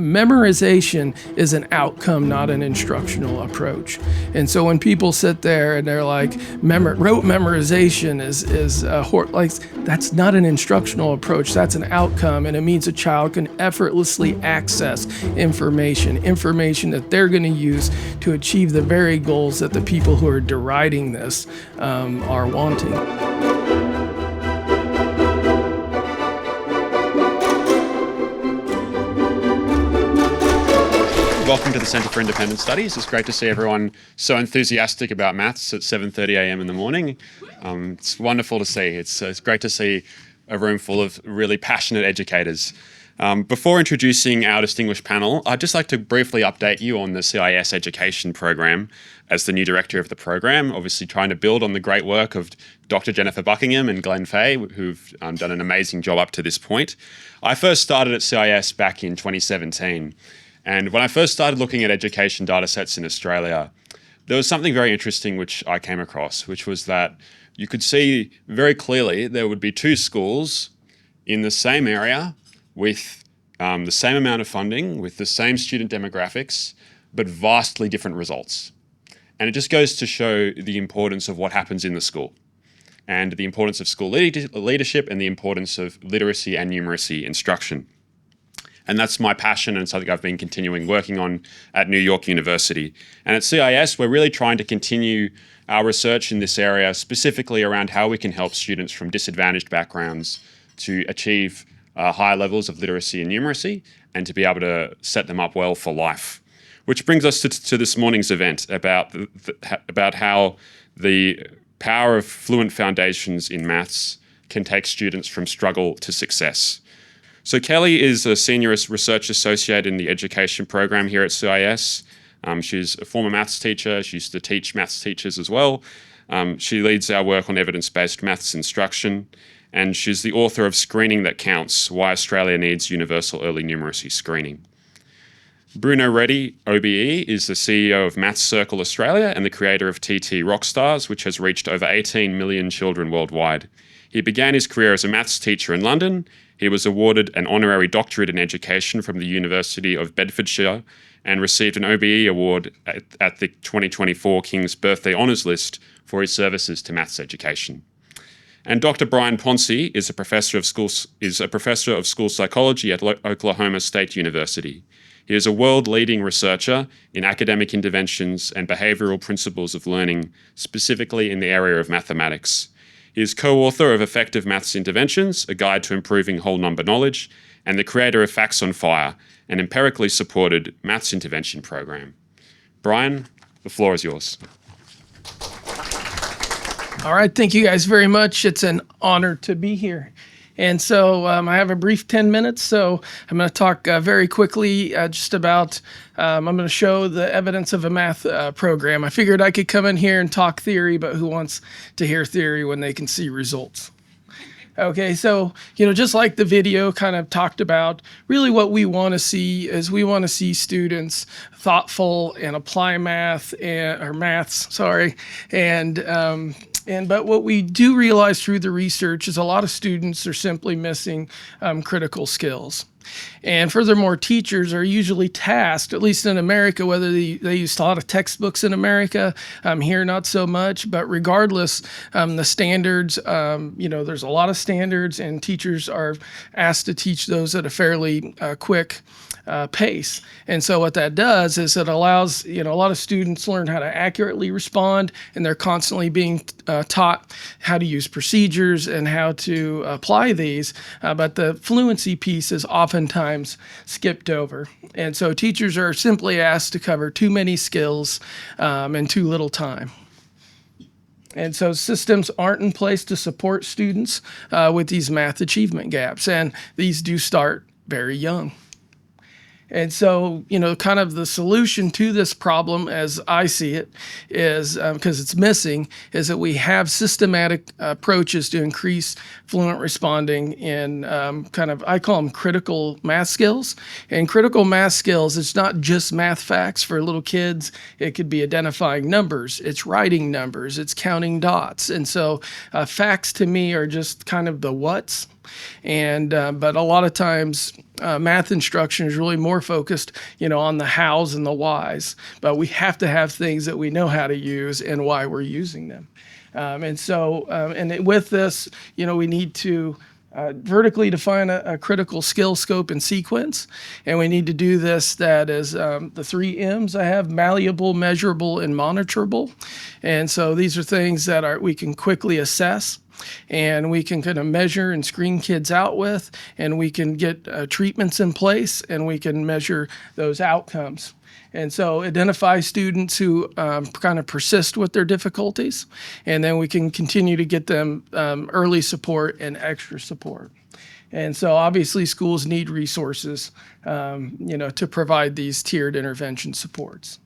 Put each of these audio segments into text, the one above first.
Memorization is an outcome, not an instructional approach. And so when people sit there and they're like, rote memorization is like, that's not an instructional approach, that's an outcome, and it means a child can effortlessly access information that they're going to use to achieve the very goals that the people who are deriding this are wanting. Welcome to the Centre for Independent Studies. It's great to see everyone so enthusiastic about maths at 7:30 a.m. in the morning. It's wonderful to see. It's great to see a room full of really passionate educators. Before introducing our distinguished panel, I'd just like to briefly update you on the CIS education program as the new director of the program, obviously trying to build on the great work of Dr. Jennifer Buckingham and Glenn Fay, who've done an amazing job up to this point. I first started at CIS back in 2017. And when I first started looking at education data sets in Australia, there was something very interesting which I came across, which was that you could see very clearly there would be two schools in the same area with the same amount of funding, with the same student demographics, but vastly different results. And it just goes to show the importance of what happens in the school and the importance of school leadership and the importance of literacy and numeracy instruction. And that's my passion and something I've been continuing working on at New York University. And at CIS, we're really trying to continue our research in this area, specifically around how we can help students from disadvantaged backgrounds to achieve higher levels of literacy and numeracy and to be able to set them up well for life. Which brings us to this morning's event about how the power of fluent foundations in maths can take students from struggle to success. So Kelly is a senior research associate in the education program here at CIS. She's a former maths teacher. She used to teach maths teachers as well. She leads our work on evidence-based maths instruction, and she's the author of Screening That Counts: Why Australia Needs Universal Early Numeracy Screening. Bruno Reddy OBE is the CEO of Maths Circle Australia and the creator of TT Rockstars, which has reached over 18 million children worldwide. He began his career as a maths teacher in London. He was awarded an honorary doctorate in education from the University of Bedfordshire and received an OBE award at the 2024 King's Birthday Honours List for his services to maths education. And Dr. Brian Poncy is a professor of school psychology at Oklahoma State University. He is a world-leading researcher in academic interventions and behavioural principles of learning, specifically in the area of mathematics. He is co-author of Effective Maths Interventions, a guide to improving whole number knowledge, and the creator of Facts on Fire, an empirically supported maths intervention program. Brian, the floor is yours. All right, thank you guys very much. It's an honor to be here. And so I have a brief 10 minutes, so I'm going to talk very quickly just about, I'm going to show the evidence of a math program. I figured I could come in here and talk theory, but who wants to hear theory when they can see results? Okay, so, just like the video kind of talked about, really what we want to see is we want to see students thoughtful and apply maths, but what we do realize through the research is a lot of students are simply missing critical skills. And furthermore, teachers are usually tasked, at least in America, whether they use a lot of textbooks in America, here not so much, but regardless, the standards, there's a lot of standards and teachers are asked to teach those at a fairly quick pace. And so what that does is it allows, a lot of students learn how to accurately respond, and they're constantly being taught how to use procedures and how to apply these. But the fluency piece is oftentimes skipped over. And so teachers are simply asked to cover too many skills in too little time. And so systems aren't in place to support students with these math achievement gaps. And these do start very young. And so, kind of the solution to this problem, as I see it, is, because it's missing, is that we have systematic approaches to increase fluent responding in I call them critical math skills. And critical math skills, it's not just math facts for little kids. It could be identifying numbers, it's writing numbers, it's counting dots. And so facts to me are just kind of the what's. And but a lot of times math instruction is really more focused, on the hows and the whys. But we have to have things that we know how to use and why we're using them. With this, we need to vertically define a critical skill scope and sequence. And we need to do this that is the 3 M's I have: malleable, measurable, and monitorable. And so these are things that we can quickly assess, and we can kind of measure and screen kids out with, and we can get treatments in place, and we can measure those outcomes. And so identify students who kind of persist with their difficulties, and then we can continue to get them early support and extra support. And so obviously schools need resources, to provide these tiered intervention supports.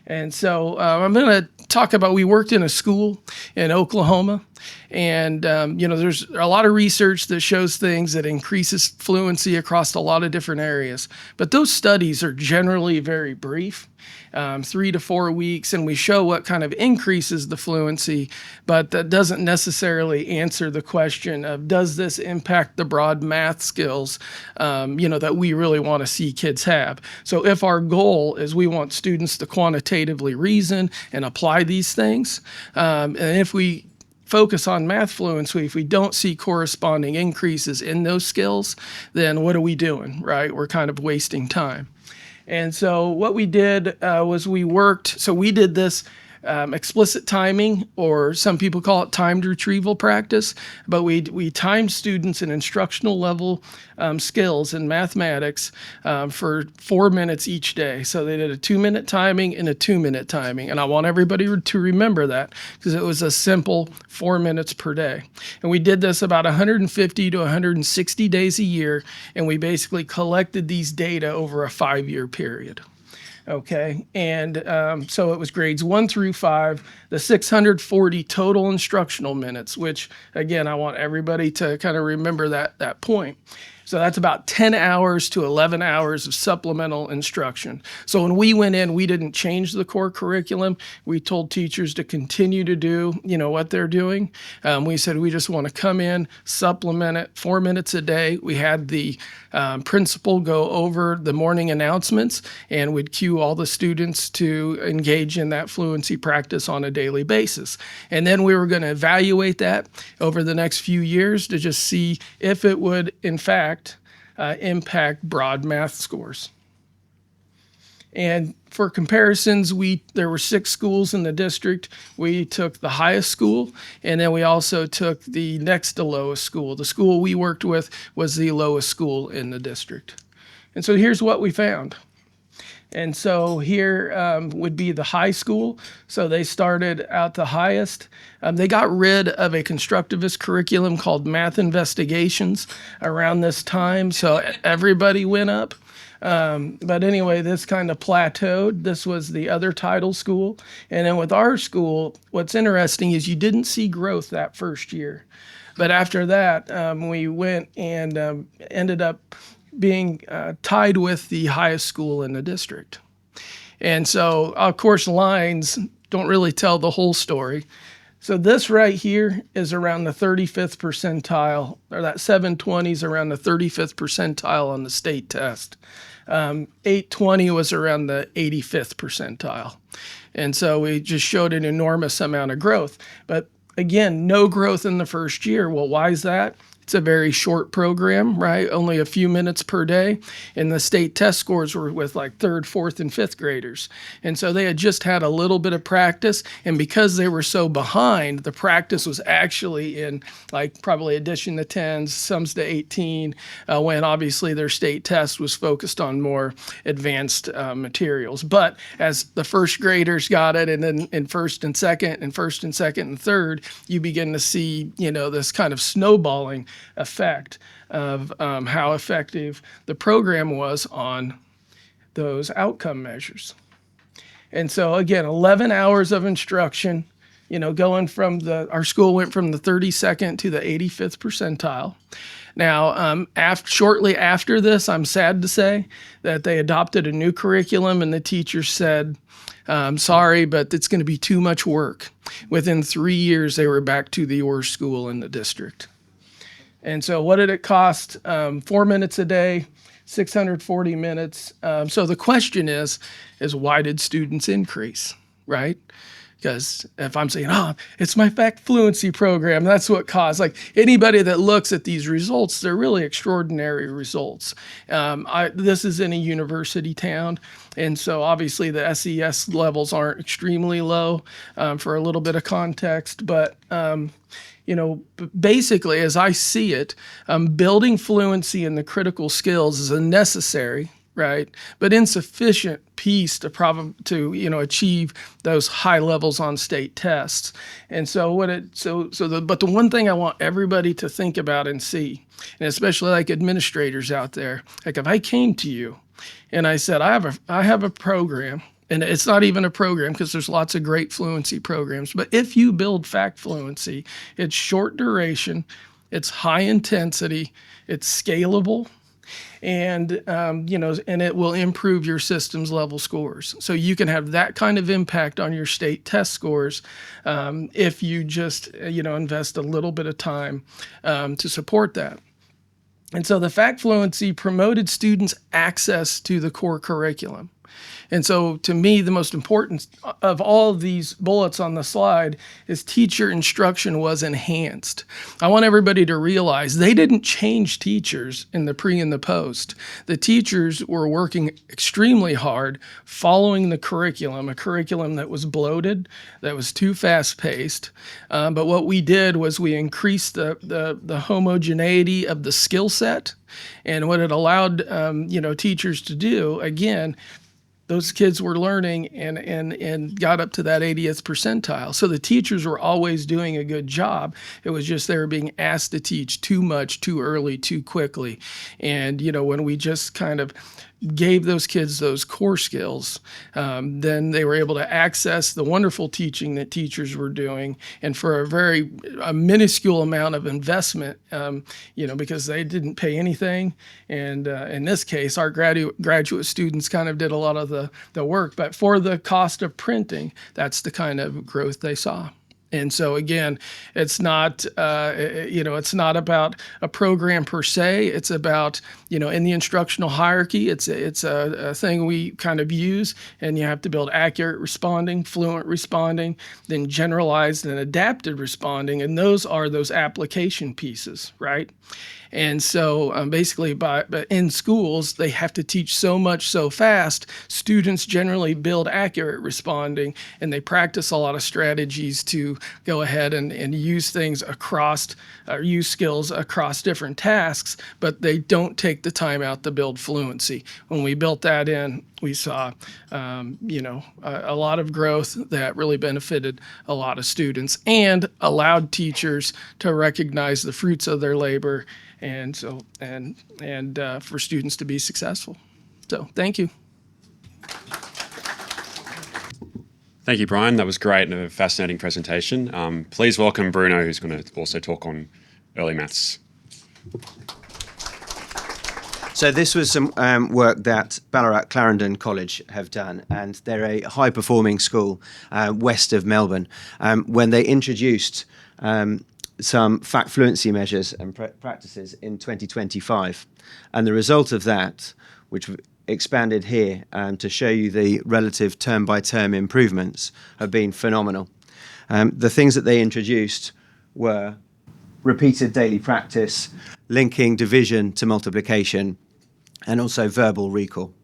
And so I'm going to talk about, we worked in a school in Oklahoma, and there's a lot of research that shows things that increases fluency across a lot of different areas. But those studies are generally very brief, 3 to 4 weeks, and we show what kind of increases the fluency, but that doesn't necessarily answer the question of, does this impact the broad math skills, that we really want to see kids have. So if our goal is we want students to quantitatively reason and apply these things, and if we focus on math fluency, if we don't see corresponding increases in those skills, then what are we doing, right? We're kind of wasting time. And so what we did was we did this explicit timing, or some people call it timed retrieval practice, but we timed students in instructional level skills in mathematics for 4 minutes each day. So they did a 2-minute timing and a 2-minute timing. And I want everybody to remember that, because it was a simple 4 minutes per day. And we did this about 150 to 160 days a year, and we basically collected these data over a 5-year period. Okay, and so it was grades 1 through 5, the 640 total instructional minutes, which, again, I want everybody to kind of remember that point. So that's about 10 hours to 11 hours of supplemental instruction. So when we went in, we didn't change the core curriculum. We told teachers to continue to do, what they're doing. We said we just want to come in, supplement it 4 minutes a day. We had the principal go over the morning announcements, and we'd cue all the students to engage in that fluency practice on a daily basis. And then we were going to evaluate that over the next few years to just see if it would, in fact, impact broad math scores. And for comparisons, there were 6 schools in the district. We took the highest school, and then we also took the next to lowest school. The school we worked with was the lowest school in the district. And so here's what we found. And so here would be the high school. So they started out the highest. They got rid of a constructivist curriculum called Math Investigations around this time. So everybody went up. But anyway, this kind of plateaued. This was the other title school. And then with our school, what's interesting is you didn't see growth that first year. But after that, we went and ended up being tied with the highest school in the district. And so, of course, lines don't really tell the whole story. So this right here is around the 35th percentile, or that 720 is around the 35th percentile on the state test. 820 was around the 85th percentile. And so we just showed an enormous amount of growth. But again, no growth in the first year. Well, why is that? It's a very short program, right? Only a few minutes per day. And the state test scores were with like 3rd, 4th, and 5th graders. And so they had just had a little bit of practice. And because they were so behind, the practice was actually in like probably addition to 10s, sums to 18, when obviously their state test was focused on more advanced materials. But as the first graders got it, and then in first and second and first and second and third, you begin to see, this kind of snowballing effect of how effective the program was on those outcome measures. And so again, 11 hours of instruction, going from our school went from the 32nd to the 85th percentile. Now, shortly after this, I'm sad to say that they adopted a new curriculum, and the teachers said, sorry, but it's going to be too much work. Within 3 years, they were back to the worst school in the district. And so what did it cost? 4 minutes a day, 640 minutes. So the question is why did students increase, right? Because if I'm saying, it's my fact fluency program, that's what caused. Like anybody that looks at these results, they're really extraordinary results. This is in a university town, and so obviously the SES levels aren't extremely low for a little bit of context, but basically, as I see it, building fluency in the critical skills is a necessary, right, but insufficient piece to achieve those high levels on state tests. And so but the one thing I want everybody to think about and see, and especially like administrators out there, like if I came to you and I said, I have a program. And it's not even a program because there's lots of great fluency programs. But if you build fact fluency, it's short duration, it's high intensity, it's scalable, and and it will improve your system's level scores. So you can have that kind of impact on your state test scores if you just invest a little bit of time to support that. And so the fact fluency promoted students' access to the core curriculum. And so to me, the most important of all of these bullets on the slide is teacher instruction was enhanced. I want everybody to realize they didn't change teachers in the pre and the post. The teachers were working extremely hard following the curriculum, a curriculum that was bloated, that was too fast-paced. But what we did was we increased the homogeneity of the skill set. And what it allowed teachers to do, again, those kids were learning and got up to that 80th percentile. So the teachers were always doing a good job. It was just they were being asked to teach too much, too early, too quickly. And, when we just kind of gave those kids those core skills, then they were able to access the wonderful teaching that teachers were doing, and for a minuscule amount of investment, because they didn't pay anything. And in this case, our graduate students kind of did a lot of the work, but for the cost of printing, that's the kind of growth they saw. And so again, it's not about a program per se. It's about, in the instructional hierarchy, it's a thing we kind of use, and you have to build accurate responding, fluent responding, then generalized and adapted responding, and those are those application pieces, right? And so basically in schools, they have to teach so much so fast, students generally build accurate responding, and they practice a lot of strategies to go ahead and use things use skills across different tasks, but they don't take the time out to build fluency. When we built that in, we saw, a lot of growth that really benefited a lot of students and allowed teachers to recognize the fruits of their labor, and for students to be successful. So, thank you. Thank you, Brian. That was great and a fascinating presentation. Please welcome Bruno, who's going to also talk on early maths. So this was some work that Ballarat Clarendon College have done, and they're a high-performing school west of Melbourne. When they introduced some fact fluency measures and practices in 2025, and the result of that, which expanded here to show you the relative term-by-term improvements, have been phenomenal. The things that they introduced were repeated daily practice, linking division to multiplication, and also verbal recall.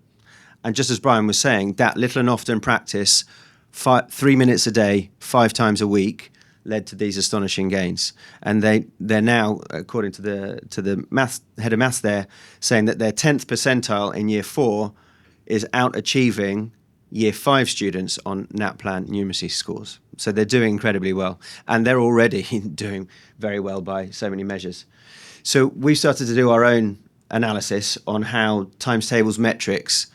And just as Brian was saying, that little and often practice, 3 minutes a day, 5 times a week, led to these astonishing gains. And they're now, according to the maths, head of maths there, saying that their 10th percentile in year 4 is out-achieving year 5 students on NAPLAN numeracy scores. So they're doing incredibly well. And they're already doing very well by so many measures. So we started to do our own analysis on how times tables metrics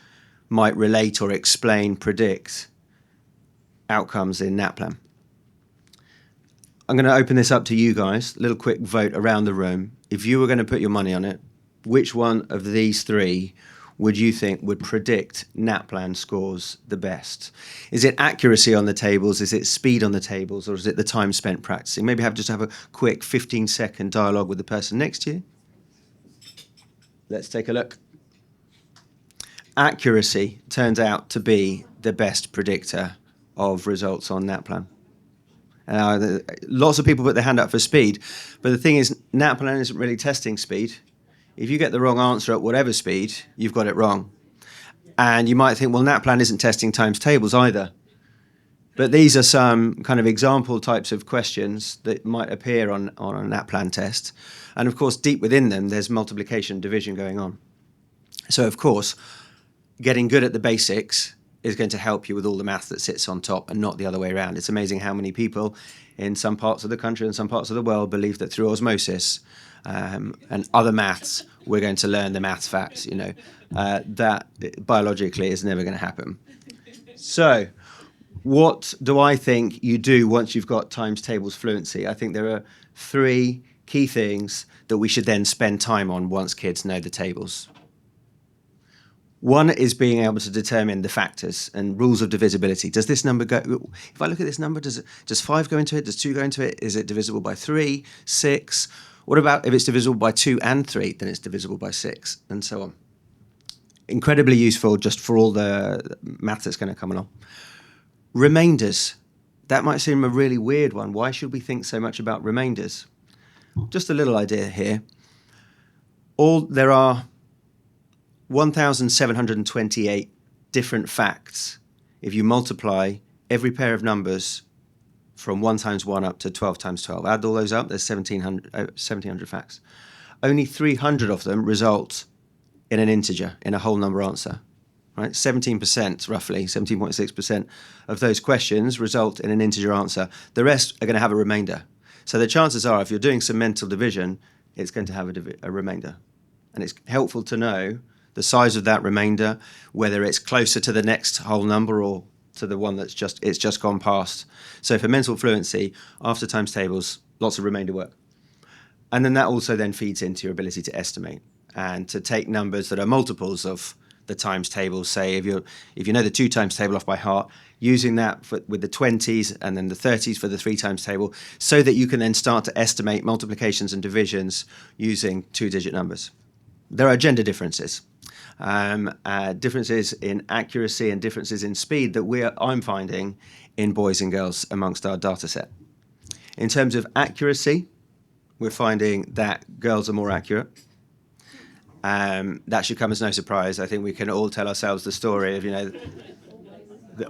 might relate or explain, predict outcomes in NAPLAN. I'm going to open this up to you guys, a little quick vote around the room. If you were going to put your money on it, which one of these 3 would you think would predict NAPLAN scores the best? Is it accuracy on the tables? Is it speed on the tables? Or is it the time spent practicing? Maybe just have a quick 15-second dialogue with the person next to you. Let's take a look. Accuracy turns out to be the best predictor of results on NAPLAN. Lots of people put their hand up for speed, but the thing is, NAPLAN isn't really testing speed. If you get the wrong answer at whatever speed, you've got it wrong. And you might think, well, NAPLAN isn't testing times tables either. But these are some kind of example types of questions that might appear on a NAPLAN test. And of course, deep within them, there's multiplication and division going on. So of course, getting good at the basics is going to help you with all the math that sits on top and not the other way around. It's amazing how many people in some parts of the country and some parts of the world believe that through osmosis and other maths, we're going to learn the maths facts. That biologically is never going to happen. So what do I think you do once you've got times tables fluency? I think there are 3 key things that we should then spend time on once kids know the tables. One is being able to determine the factors and rules of divisibility. Does this number go, if I look at this number, does 5 go into it? Does 2 go into it? Is it divisible by 3, 6? What about if it's divisible by 2 and 3, then it's divisible by 6, and so on. Incredibly useful just for all the math that's going to come along. Remainders. That might seem a really weird one. Why should we think so much about remainders? Just a little idea here. There are 1,728 different facts if you multiply every pair of numbers from 1 times 1 up to 12 times 12. Add all those up, there's 1,700 facts. Only 300 of them result in an integer, in a whole number answer. Right? 17%, roughly, 17.6% of those questions result in an integer answer. The rest are going to have a remainder. So the chances are, if you're doing some mental division, it's going to have a remainder. And it's helpful to know the size of that remainder, whether it's closer to the next whole number or to the one that's just gone past. So for mental fluency, after times tables, lots of remainder work. And then that also then feeds into your ability to estimate and to take numbers that are multiples of the times table. Say if you know the 2 times table off by heart, using that with the 20s and then the 30s for the 3 times table, so that you can then start to estimate multiplications and divisions using 2-digit numbers. There are gender differences. Differences in accuracy and differences in speed that I'm finding in boys and girls amongst our data set. In terms of accuracy, we're finding that girls are more accurate. That should come as no surprise. I think we can all tell ourselves the story of,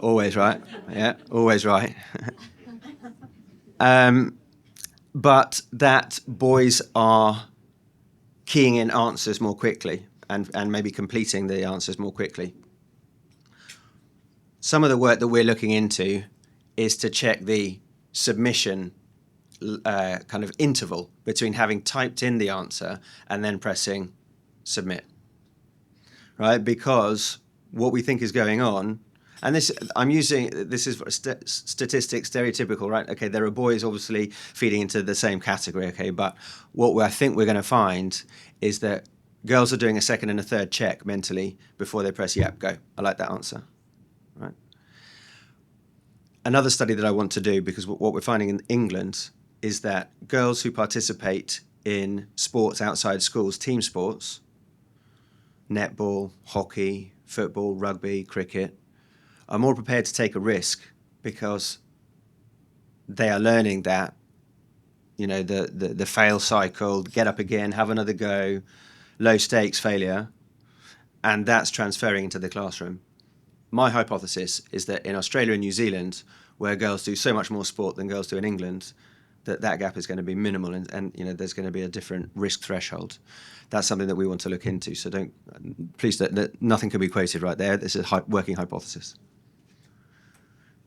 always right. Yeah, always right. But that boys are keying in answers more quickly and maybe completing the answers more quickly. Some of the work that we're looking into is to check the submission kind of interval between having typed in the answer and then pressing submit, right? Because what we think is going on, and this is statistics, stereotypical, right? Okay, there are boys obviously feeding into the same category, okay, but what I think we're going to find is that girls are doing a second and a third check mentally before they press yep, go. I like that answer, right? Another study that I want to do, because what we're finding in England is that girls who participate in sports outside schools, team sports, netball, hockey, football, rugby, cricket, are more prepared to take a risk because they are learning that, the fail cycle, get up again, have another go, low stakes failure, and that's transferring into the classroom. My hypothesis is that in Australia and New Zealand, where girls do so much more sport than girls do in England, that gap is going to be minimal, and there's going to be a different risk threshold. That's something that we want to look into. So please, nothing can be quoted right there. This is a working hypothesis.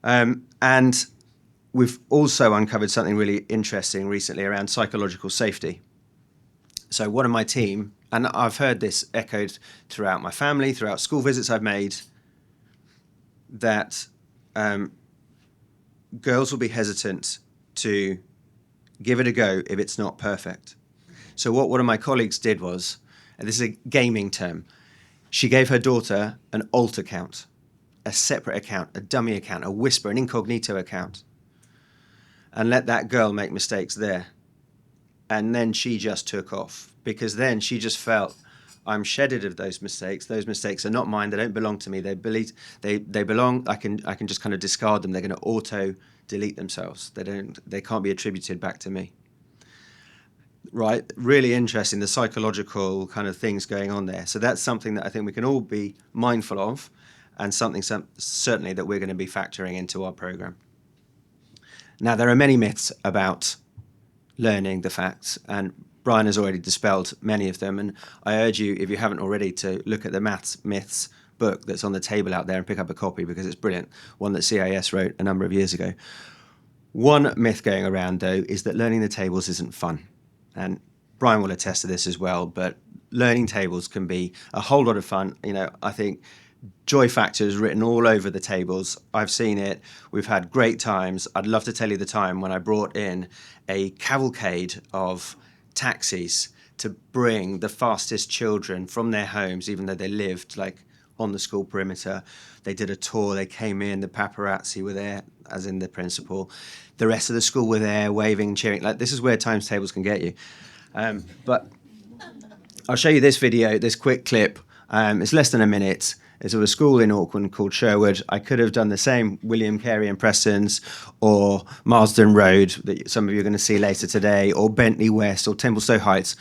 And we've also uncovered something really interesting recently around psychological safety. So one of my team, and I've heard this echoed throughout my family, throughout school visits I've made, that girls will be hesitant to give it a go if it's not perfect. So what one of my colleagues did was, and this is a gaming term, She gave her daughter an alt account, a separate account, a dummy account, a whisper, an incognito account, and let that girl make mistakes there. And then she just took off, because then she just felt, I'm shedded of those mistakes. Those mistakes are not mine. They don't belong to me. They belong. I can just kind of discard them. They're going to auto delete themselves. They can't be attributed back to me. Right? Really interesting, the psychological kind of things going on there. So that's something that I think we can all be mindful of, and something certainly that we're going to be factoring into our program. Now, there are many myths about learning the facts, and Brian has already dispelled many of them, and I urge you, if you haven't already, to look at the Maths Myths book that's on the table out there and pick up a copy, because it's brilliant, one that CIS wrote a number of years ago. One myth going around, though, is that learning the tables isn't fun, and Brian will attest to this as well, but learning tables can be a whole lot of fun. You know, I think joy factor is written all over the tables. I've seen it. We've had great times. I'd love to tell you the time when I brought in a cavalcade of taxis to bring the fastest children from their homes, even though they lived like on the school perimeter. They did a tour. They came in. The paparazzi were there, as in the principal. The rest of the school were there, waving, cheering. Like, this is where times tables can get you. But I'll show you this video, this quick clip. It's less than a minute. It's of a school in Auckland called Sherwood. I could have done the same, William Carey and Preston's, or Marsden Road, that some of you are going to see later today, or Bentley West, or Templestowe Heights.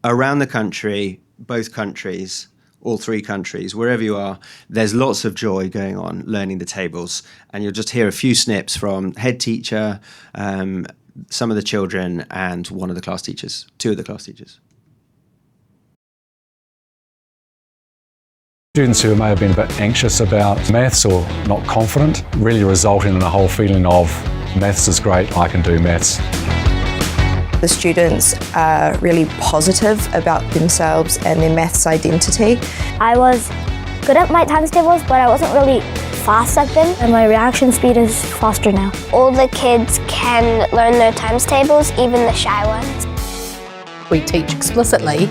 Around the country, both countries, all three countries, wherever you are, there's lots of joy going on learning the tables. And you'll just hear a few snips from head teacher, some of the children, and one of the class teachers, two of the class teachers. Students who may have been a bit anxious about maths or not confident really resulting in a whole feeling of maths is great, I can do maths. The students are really positive about themselves and their maths identity. I was good at my times tables, but I wasn't really fast at them, and my reaction speed is faster now. All the kids can learn their times tables, even the shy ones. We teach explicitly.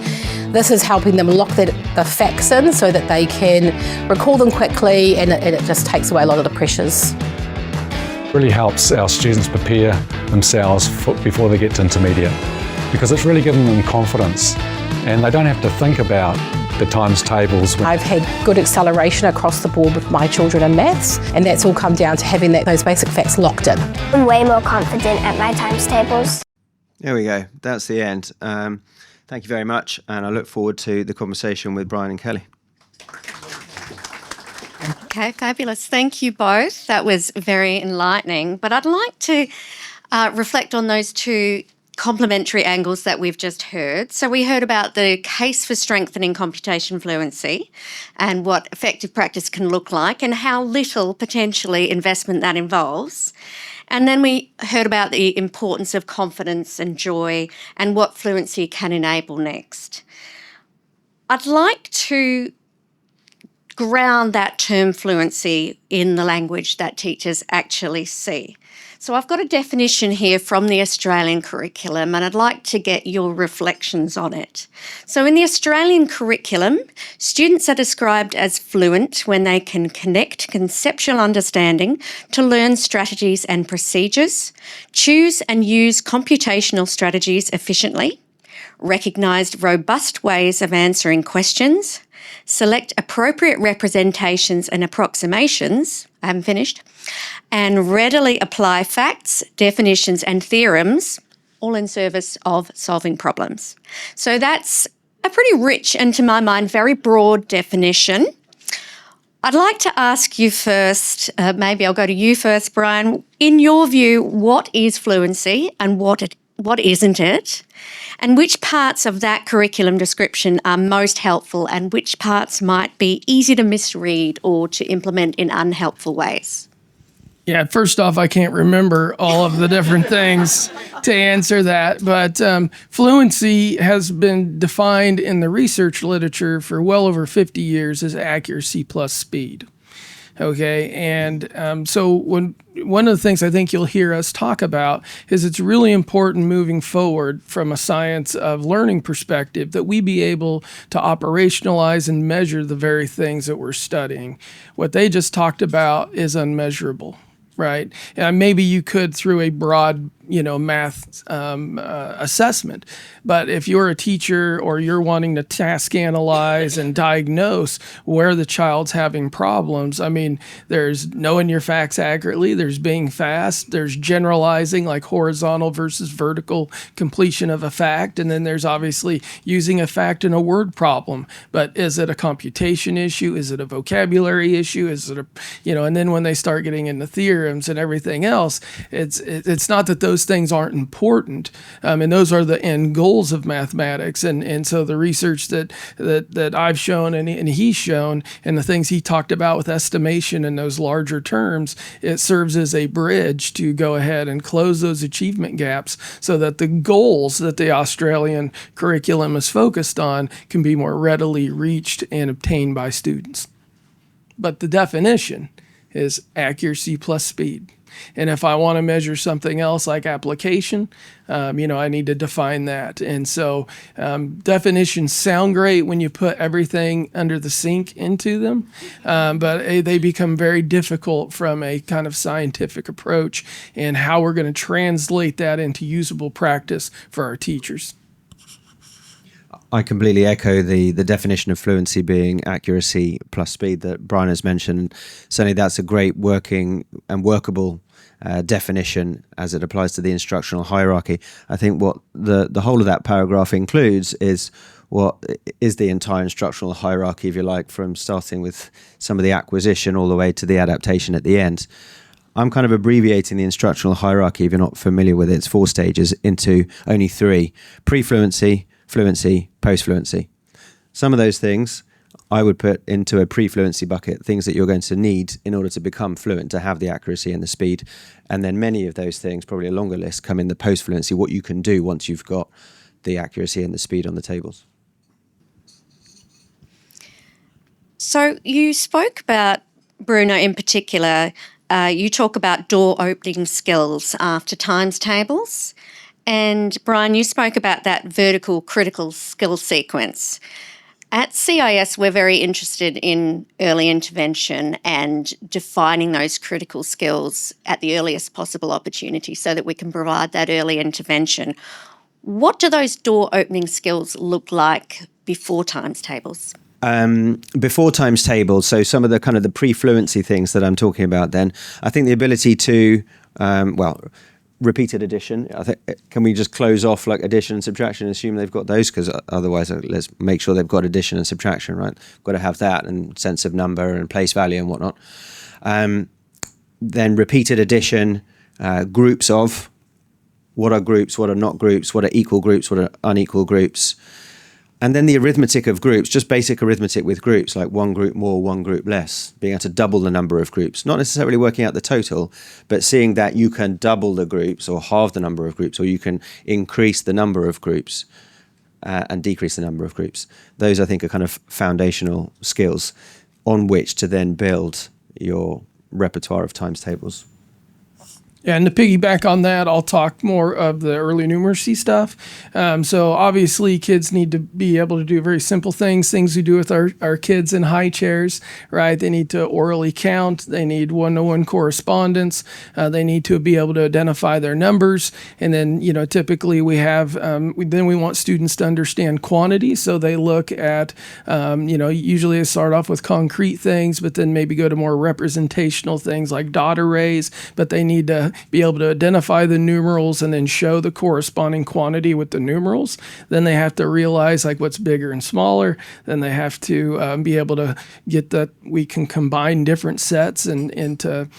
This is helping them lock the facts in so that they can recall them quickly, and it just takes away a lot of the pressures. It really helps our students prepare themselves before they get to intermediate, because it's really giving them confidence and they don't have to think about the times tables. I've had good acceleration across the board with my children in maths, and that's all come down to having those basic facts locked in. I'm way more confident at my times tables. There we go. That's the end. Thank you very much, and I look forward to the conversation with Brian and Kelly. Okay, fabulous. Thank you both. That was very enlightening. But I'd like to reflect on those two complementary angles that we've just heard. So we heard about the case for strengthening computation fluency and what effective practice can look like and how little potentially investment that involves. And then we heard about the importance of confidence and joy and what fluency can enable next. I'd like to ground that term fluency in the language that teachers actually see. So I've got a definition here from the Australian curriculum, and I'd like to get your reflections on it. So in the Australian curriculum, students are described as fluent when they can connect conceptual understanding to learn strategies and procedures, choose and use computational strategies efficiently, recognise robust ways of answering questions, select appropriate representations and approximations, I haven't finished, and readily apply facts, definitions and theorems, all in service of solving problems. So that's a pretty rich and, to my mind, very broad definition. I'd like to ask you first, maybe I'll go to you first, Brian. In your view, what is fluency and what isn't it? And which parts of that curriculum description are most helpful and which parts might be easy to misread or to implement in unhelpful ways? Yeah, first off, I can't remember all of the different things to answer that, but fluency has been defined in the research literature for well over 50 years as accuracy plus speed. Okay, and so one of the things I think you'll hear us talk about is it's really important moving forward from a science of learning perspective that we be able to operationalize and measure the very things that we're studying. What they just talked about is unmeasurable. Right. And maybe you could through a broad, math assessment. But if you're a teacher or you're wanting to task analyze and diagnose where the child's having problems, I mean, there's knowing your facts accurately, there's being fast, there's generalizing like horizontal versus vertical completion of a fact, and then there's obviously using a fact in a word problem. But is it a computation issue? Is it a vocabulary issue? Is it and then when they start getting into theorems and everything else, it's not that those things aren't important, and those are the end goals of mathematics. And so the research that I've shown and he's shown, and the things he talked about with estimation and those larger terms, it serves as a bridge to go ahead and close those achievement gaps so that the goals that the Australian curriculum is focused on can be more readily reached and obtained by students. But the definition is accuracy plus speed. And if I want to measure something else like application, I need to define that. And so definitions sound great when you put everything under the sink into them, but they become very difficult from a kind of scientific approach and how we're going to translate that into usable practice for our teachers. I completely echo the definition of fluency being accuracy plus speed that Brian has mentioned. Certainly that's a great working and workable definition as it applies to the instructional hierarchy. I think what the whole of that paragraph includes is what is the entire instructional hierarchy, if you like, from starting with some of the acquisition all the way to the adaptation at the end. I'm kind of abbreviating the instructional hierarchy, if you're not familiar with it. It's 4 stages into only 3: pre-fluency, fluency, post-fluency. Some of those things I would put into a pre-fluency bucket, things that you're going to need in order to become fluent, to have the accuracy and the speed. And then many of those things, probably a longer list, come in the post-fluency, what you can do once you've got the accuracy and the speed on the tables. So you spoke about, Bruno in particular, you talk about door opening skills after times tables. And Brian, you spoke about that vertical critical skill sequence. At CIS, we're very interested in early intervention and defining those critical skills at the earliest possible opportunity so that we can provide that early intervention. What do those door opening skills look like before times tables? Before times tables, so some of the kind of the pre-fluency things that I'm talking about then, I think the ability to, repeated addition. I think, can we just close off like addition and subtraction and assume they've got those? Because otherwise, let's make sure they've got addition and subtraction, right? Got to have that and sense of number and place value and whatnot. Then repeated addition, groups of, what are groups, what are not groups, what are equal groups, what are unequal groups. And then the arithmetic of groups, just basic arithmetic with groups, like one group more, one group less, being able to double the number of groups, not necessarily working out the total, but seeing that you can double the groups or halve the number of groups, or you can increase the number of groups and decrease the number of groups. Those, I think, are kind of foundational skills on which to then build your repertoire of times tables. Yeah, and to piggyback on that, I'll talk more of the early numeracy stuff. So obviously kids need to be able to do very simple things we do with our kids in high chairs, right? They need to orally count. They need one-to-one correspondence. They need to be able to identify their numbers. And then, typically we have, then we want students to understand quantity. So they look at, usually they start off with concrete things, but then maybe go to more representational things like dot arrays, but they need to be able to identify the numerals and then show the corresponding quantity with the numerals. Then they have to realize like what's bigger and smaller. Then they have to be able to get that we can combine different sets and to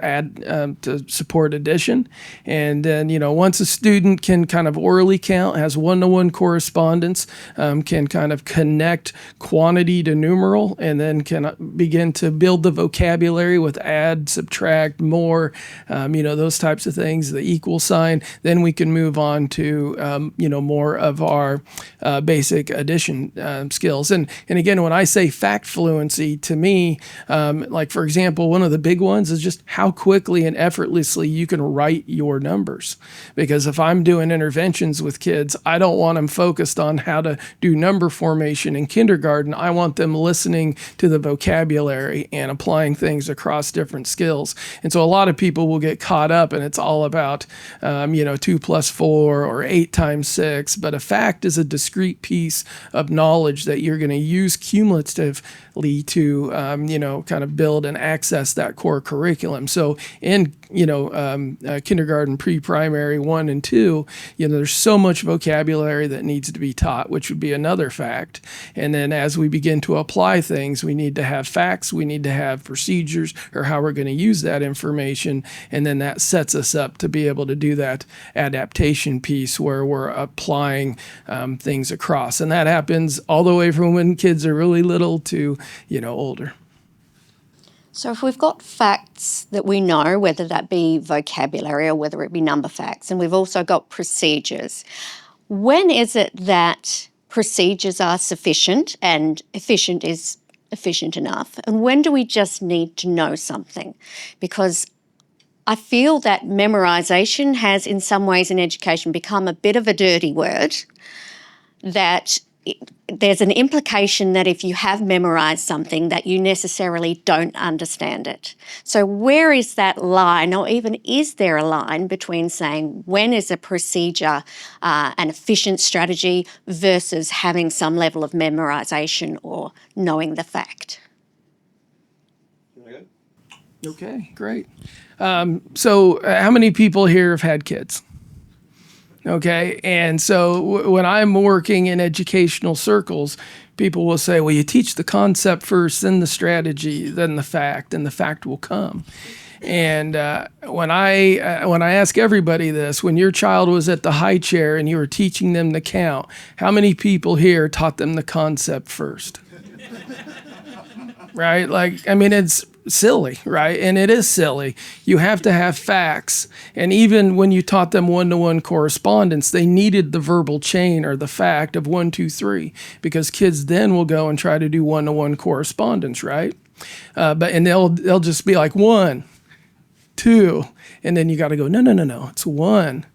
add to support addition. And then once a student can kind of orally count, has one-to-one correspondence, can kind of connect quantity to numeral, and then can begin to build the vocabulary with add, subtract, more, those types of things, the equal sign. Then we can move on to, more of our basic addition skills. And again, when I say fact fluency, to me, like for example, one of the big ones is just how quickly and effortlessly you can write your numbers. Because if I'm doing interventions with kids, I don't want them focused on how to do number formation in kindergarten. I want them listening to the vocabulary and applying things across different skills. And so a lot of people will get caught up and it's all about, 2 + 4 or 8 × 6. But a fact is a discrete piece of knowledge that you're going to use cumulatively to, kind of build and access that core curriculum. So in, kindergarten, pre-primary 1 and 2, there's so much vocabulary that needs to be taught, which would be another fact. And then as we begin to apply things, we need to have facts, we need to have procedures or how we're going to use that information. And then that sets us up to be able to do that adaptation piece where we're applying things across. And that happens all the way from when kids are really little to, older. So if we've got facts that we know, whether that be vocabulary or whether it be number facts, and we've also got procedures, when is it that procedures are sufficient and efficient is efficient enough? And when do we just need to know something? Because I feel that memorization has in some ways in education become a bit of a dirty word, that there's an implication that if you have memorized something that you necessarily don't understand it. So where is that line, or even is there a line between saying when is a procedure an efficient strategy versus having some level of memorization or knowing the fact? Okay, great. So how many people here have had kids? Okay, and so when I'm working in educational circles, people will say, well, you teach the concept first, then the strategy, then the fact, and the fact will come. And when I ask everybody this, when your child was at the high chair and you were teaching them to count, how many people here taught them the concept first? Right? It's silly, right? And it is silly. You have to have facts. And even when you taught them one-to-one correspondence, they needed the verbal chain or the fact of 1, 2, 3, because kids then will go and try to do one-to-one correspondence, right? And they'll just be like 1, 2, and then you got to go, no. It's 1,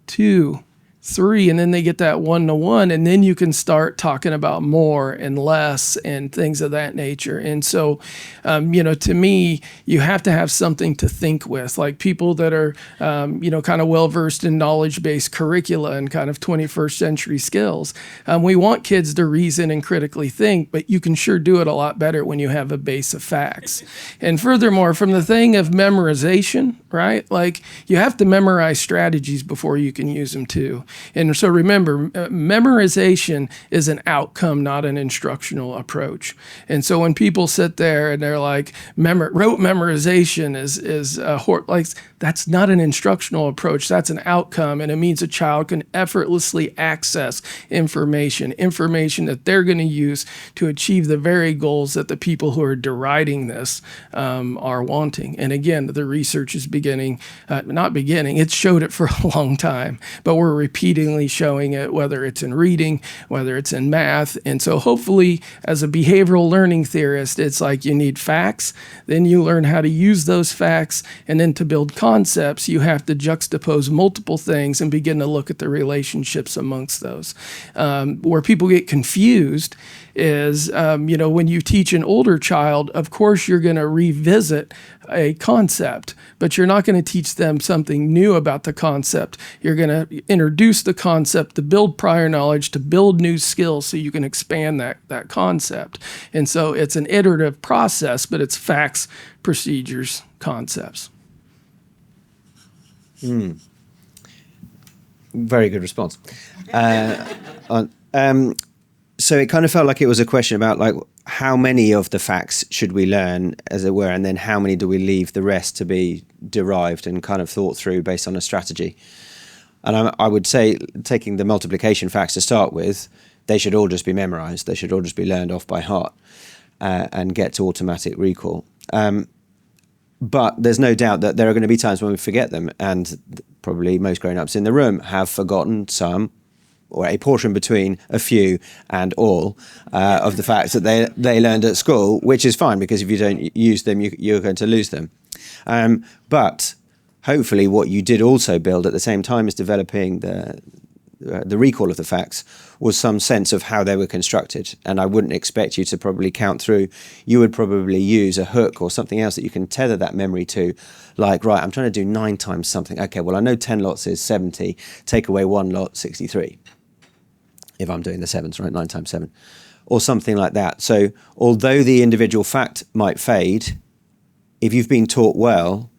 2, 3, and then they get that 1-to-1, and then you can start talking about more and less and things of that nature. And so, to me, you have to have something to think with, like people that are, kind of well-versed in knowledge-based curricula and kind of 21st century skills. We want kids to reason and critically think, but you can sure do it a lot better when you have a base of facts. And furthermore, from the thing of memorization, right? Like you have to memorize strategies before you can use them too. And so remember, memorization is an outcome, not an instructional approach. And so when people sit there and they're like, rote memorization is like, that's not an instructional approach. That's an outcome. And it means a child can effortlessly access information that they're going to use to achieve the very goals that the people who are deriding this are wanting. And again, the research is it's showed it for a long time, but we're repeatedly showing it, whether it's in reading, whether it's in math. And so hopefully as a behavioral learning theorist, it's like you need facts, then you learn how to use those facts, and then to build concepts, you have to juxtapose multiple things and begin to look at the relationships amongst those. Where people get confused is, when you teach an older child, of course you're going to revisit a concept, but you're not going to teach them something new about the concept. You're going to introduce the concept to build prior knowledge, to build new skills so you can expand that concept. And so it's an iterative process, but it's facts, procedures, concepts. Very good response. So it kind of felt like it was a question about like how many of the facts should we learn, as it were, and then how many do we leave the rest to be derived and kind of thought through based on a strategy. And I would say, taking the multiplication facts to start with, they should all just be memorized. They should all just be learned off by heart and get to automatic recall. But there's no doubt that there are going to be times when we forget them, and probably most grown-ups in the room have forgotten some, or a portion between a few and all of the facts that they learned at school, which is fine, because if you don't use them, you're going to lose them. But hopefully what you did also build at the same time as developing the recall of the facts was some sense of how they were constructed. And I wouldn't expect you to probably count through. You would probably use a hook or something else that you can tether that memory to, like, right, I'm trying to do 9 times something. Okay, well, I know 10 lots is 70. Take away 1 lot, 63. If I'm doing the sevens, right, 9 times 7. Or something like that. So although the individual fact might fade, if you've been taught well,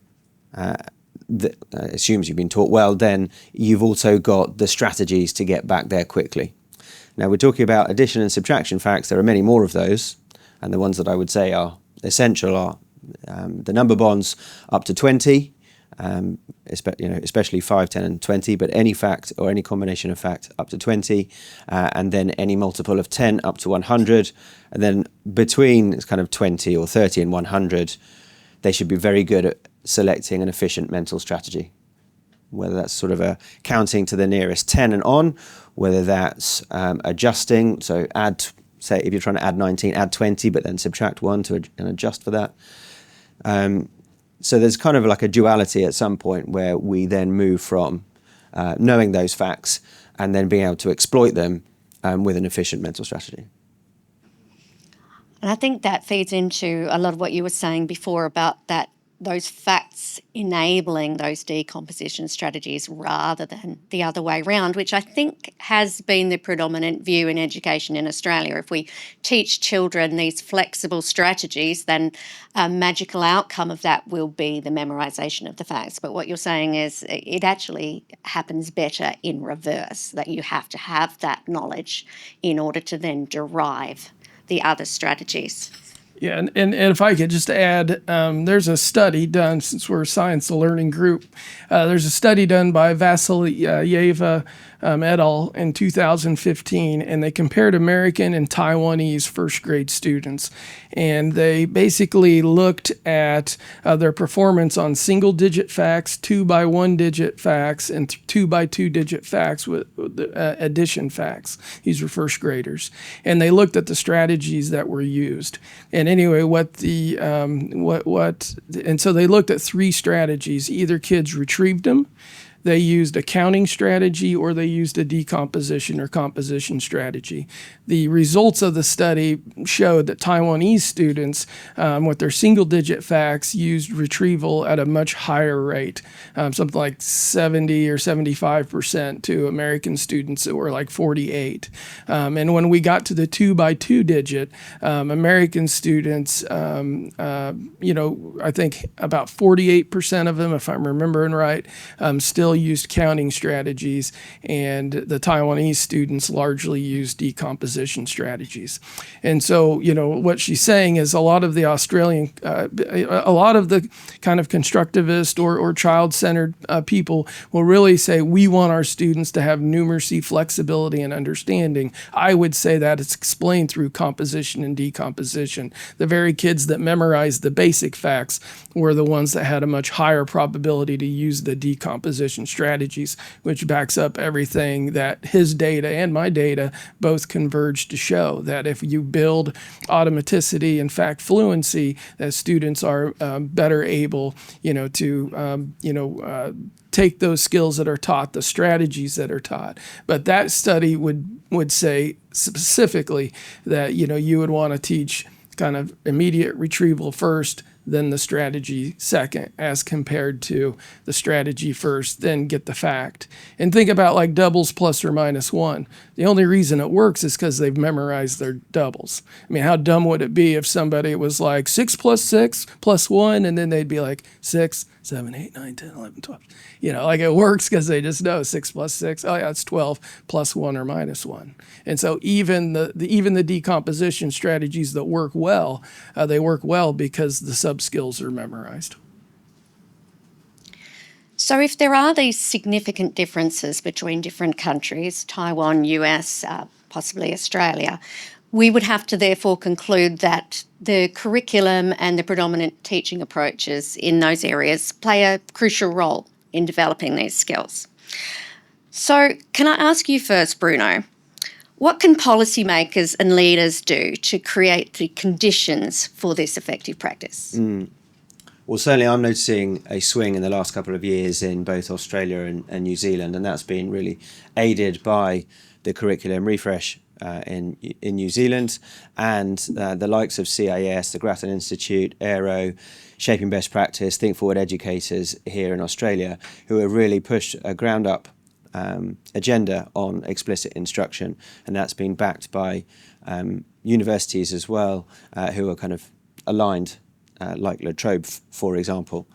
assumes you've been taught well, then you've also got the strategies to get back there quickly. Now, we're talking about addition and subtraction facts. There are many more of those, and the ones that I would say are essential are the number bonds up to 20, especially 5, 10, and 20, but any fact or any combination of fact up to 20, and then any multiple of 10 up to 100, and then between kind of 20 or 30 and 100, they should be very good at selecting an efficient mental strategy, whether that's sort of a counting to the nearest 10 and on, whether that's adjusting, so add, say if you're trying to add 19, add 20, but then subtract 1 and adjust for that. So there's kind of like a duality at some point where we then move from knowing those facts and then being able to exploit them with an efficient mental strategy. And I think that feeds into a lot of what you were saying before about those facts enabling those decomposition strategies rather than the other way around, which I think has been the predominant view in education in Australia. If we teach children these flexible strategies, then a magical outcome of that will be the memorisation of the facts. But what you're saying is it actually happens better in reverse, that you have to have that knowledge in order to then derive the other strategies. Yeah, and if I could just add, there's a study done, since we're a science the learning group, there's a study done by Vasilyeva et al. In 2015, and they compared American and Taiwanese first grade students. And they basically looked at their performance on single-digit facts, 2 by 1 digit facts, and 2 by 2 digit facts with addition facts. These were first graders. And they looked at the strategies that were used. And anyway, and so they looked at 3 strategies. Either kids retrieved them, they used a counting strategy, or they used a decomposition or composition strategy. The results of the study showed that Taiwanese students, with their single-digit facts, used retrieval at a much higher rate, something like 70 or 75% to American students that were like 48. And when we got to the 2 by 2 digit, American students, I think about 48% of them, if I'm remembering right, still used counting strategies, and the Taiwanese students largely used decomposition strategies. And so, what she's saying is a lot of the Australian, a lot of the kind of constructivist or child-centered people will really say, we want our students to have numeracy, flexibility, and understanding. I would say that it's explained through composition and decomposition. The very kids that memorized the basic facts were the ones that had a much higher probability to use the decomposition strategies, which backs up everything that his data and my data both converge to show, that if you build automaticity and fact fluency, that students are better able, to take those skills that are taught, the strategies that are taught. But that study would say specifically that, you would want to teach kind of immediate retrieval first, then the strategy second, as compared to the strategy first, then get the fact. And think about like doubles plus or minus 1. The only reason it works is because they've memorized their doubles. I mean, how dumb would it be if somebody was like 6 plus 6 plus 1, and then they'd be like 6, 7, 8, 9, 10, 11, 12. It works because they just know 6 plus 6. Oh yeah, it's 12 plus 1 or minus 1. And so even the decomposition strategies that work well, they work well because the sub-skills are memorized. So if there are these significant differences between different countries, Taiwan, US, possibly Australia, we would have to therefore conclude that the curriculum and the predominant teaching approaches in those areas play a crucial role in developing these skills. So can I ask you first, Bruno, what can policymakers and leaders do to create the conditions for this effective practice? Well, certainly I'm noticing a swing in the last couple of years in both Australia and New Zealand, and that's been really aided by the curriculum refresh in New Zealand and the likes of CIS, the Grattan Institute, Aero, Shaping Best Practice, Think Forward Educators here in Australia, who have really pushed a ground-up agenda on explicit instruction, and that's been backed by universities as well, who are kind of aligned, like La Trobe, for example.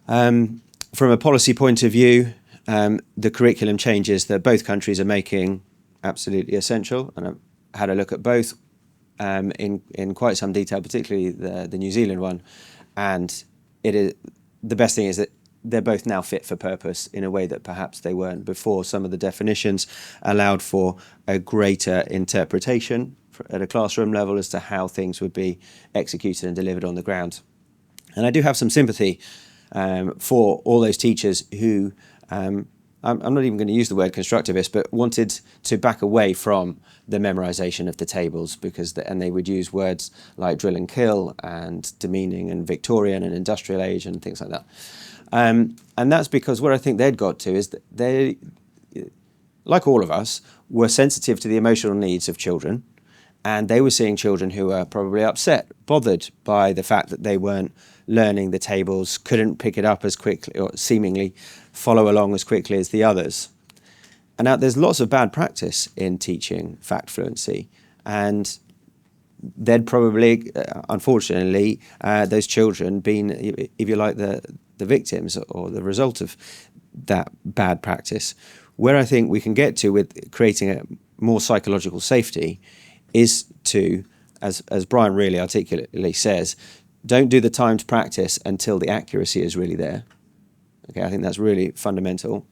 From a policy point of view, the curriculum changes that both countries are making absolutely essential, and I've had a look at both in quite some detail, particularly the New Zealand one, and it is the best thing is that they're both now fit for purpose in a way that perhaps they weren't before. Some of the definitions allowed for a greater interpretation at a classroom level as to how things would be executed and delivered on the ground. And I do have some sympathy for all those teachers who, I'm not even going to use the word constructivist, but wanted to back away from the memorization of the tables and they would use words like drill and kill and demeaning and Victorian and industrial age and things like that. And that's because what I think they'd got to is that they, like all of us, were sensitive to the emotional needs of children, and they were seeing children who were probably upset, bothered by the fact that they weren't learning the tables, couldn't pick it up as quickly or seemingly follow along as quickly as the others. And now there's lots of bad practice in teaching fact fluency, and they'd probably, unfortunately, those children been, if you like, the victims or the result of that bad practice. Where I think we can get to with creating a more psychological safety is to, as Brian really articulately says, don't do the timed practice until the accuracy is really there. Okay, I think that's really fundamental.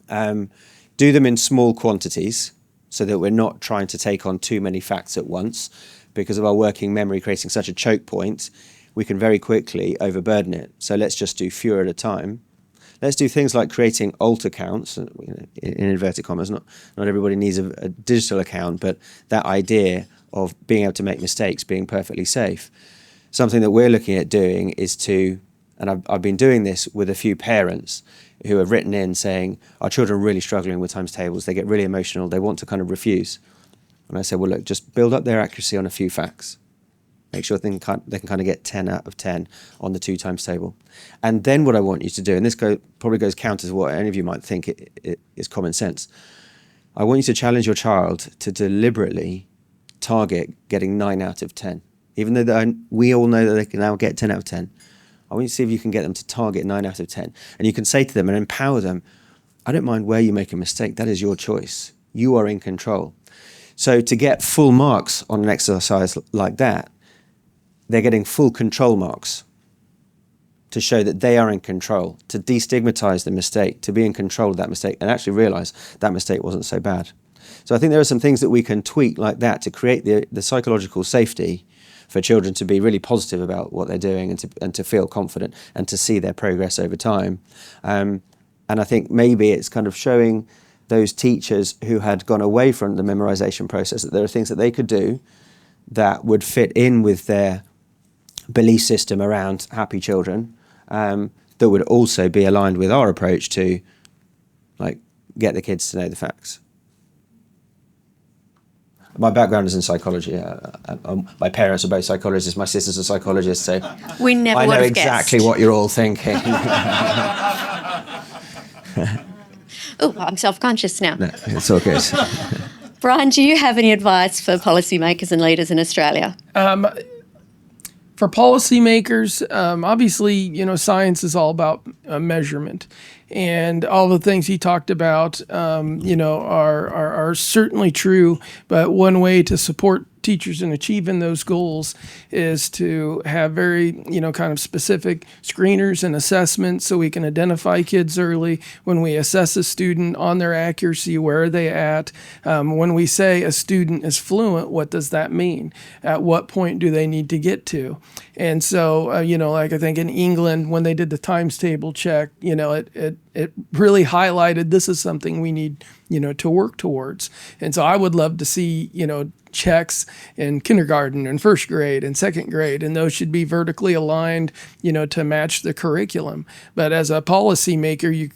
Do them in small quantities so that we're not trying to take on too many facts at once. Because of our working memory creating such a choke point, we can very quickly overburden it. So let's just do fewer at a time. Let's do things like creating alt accounts, in inverted commas. Not everybody needs a digital account, but that idea of being able to make mistakes, being perfectly safe. Something that we're looking at doing is to, and I've been doing this with a few parents who have written in saying, our children are really struggling with times tables, they get really emotional, they want to kind of refuse. And I said, well, look, just build up their accuracy on a few facts. Make sure they can kind of get 10 out of 10 on the 2 times table. And then what I want you to do, and this probably goes counter to what any of you might think it is common sense. I want you to challenge your child to deliberately target getting 9 out of 10. Even though we all know that they can now get 10 out of 10. I want you to see if you can get them to target 9 out of 10. And you can say to them and empower them, I don't mind where you make a mistake. That is your choice. You are in control. So to get full marks on an exercise like that, they're getting full control marks to show that they are in control, to destigmatize the mistake, to be in control of that mistake, and actually realize that mistake wasn't so bad. So I think there are some things that we can tweak like that to create the psychological safety for children to be really positive about what they're doing and to feel confident and to see their progress over time. And I think maybe it's kind of showing those teachers who had gone away from the memorization process that there are things that they could do that would fit in with their belief system around happy children, that would also be aligned with our approach to like get the kids to know the facts. My background is in psychology. My parents are both psychologists. My sister's a psychologist, so we never I know exactly guessed. what you're all thinking. Oh, I'm self-conscious now. No, it's all good. Brian, do you have any advice for policymakers and leaders in Australia? For policymakers, obviously, science is all about measurement, and all the things he talked about, are certainly true. But one way to support teachers in achieving those goals is to have very, kind of specific screeners and assessments so we can identify kids early. When we assess a student on their accuracy, where are they at? When we say a student is fluent, what does that mean? At what point do they need to get to? And so, like I think in England, when they did the times table check, it really highlighted this is something we need, to work towards. And so I would love to see, checks in kindergarten and first grade and second grade, and those should be vertically aligned, to match the curriculum. But as a policymaker,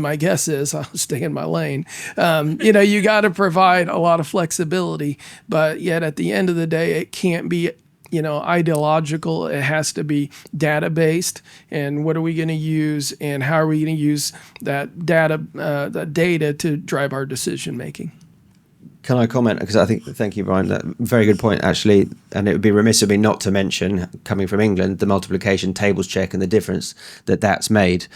my guess is, I'll stay in my lane, you got to provide a lot of flexibility, but yet at the end of the day, it can't be ideological. It has to be data-based. And what are we going to use, and how are we going to use that data to drive our decision making? Can I comment? Because thank you, Brian. That very good point, actually. And it would be remiss of me not to mention, coming from England, the multiplication tables check and the difference that's made.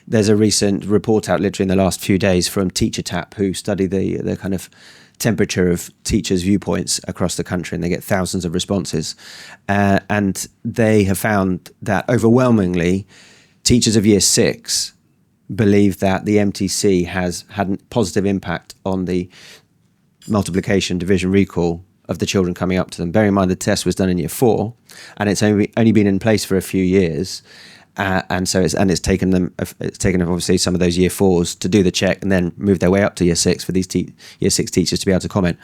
There's a recent report out literally in the last few days from TeacherTapp, who study the kind of temperature of teachers' viewpoints across the country, and they get thousands of responses. And they have found that overwhelmingly, teachers of year 6 believe that the MTC has had a positive impact on the multiplication, division, recall of the children coming up to them. Bearing in mind the test was done in year 4, and it's only been in place for a few years. And so it's taken them obviously some of those year 4s to do the check and then move their way up to year 6 for these year 6 teachers to be able to comment.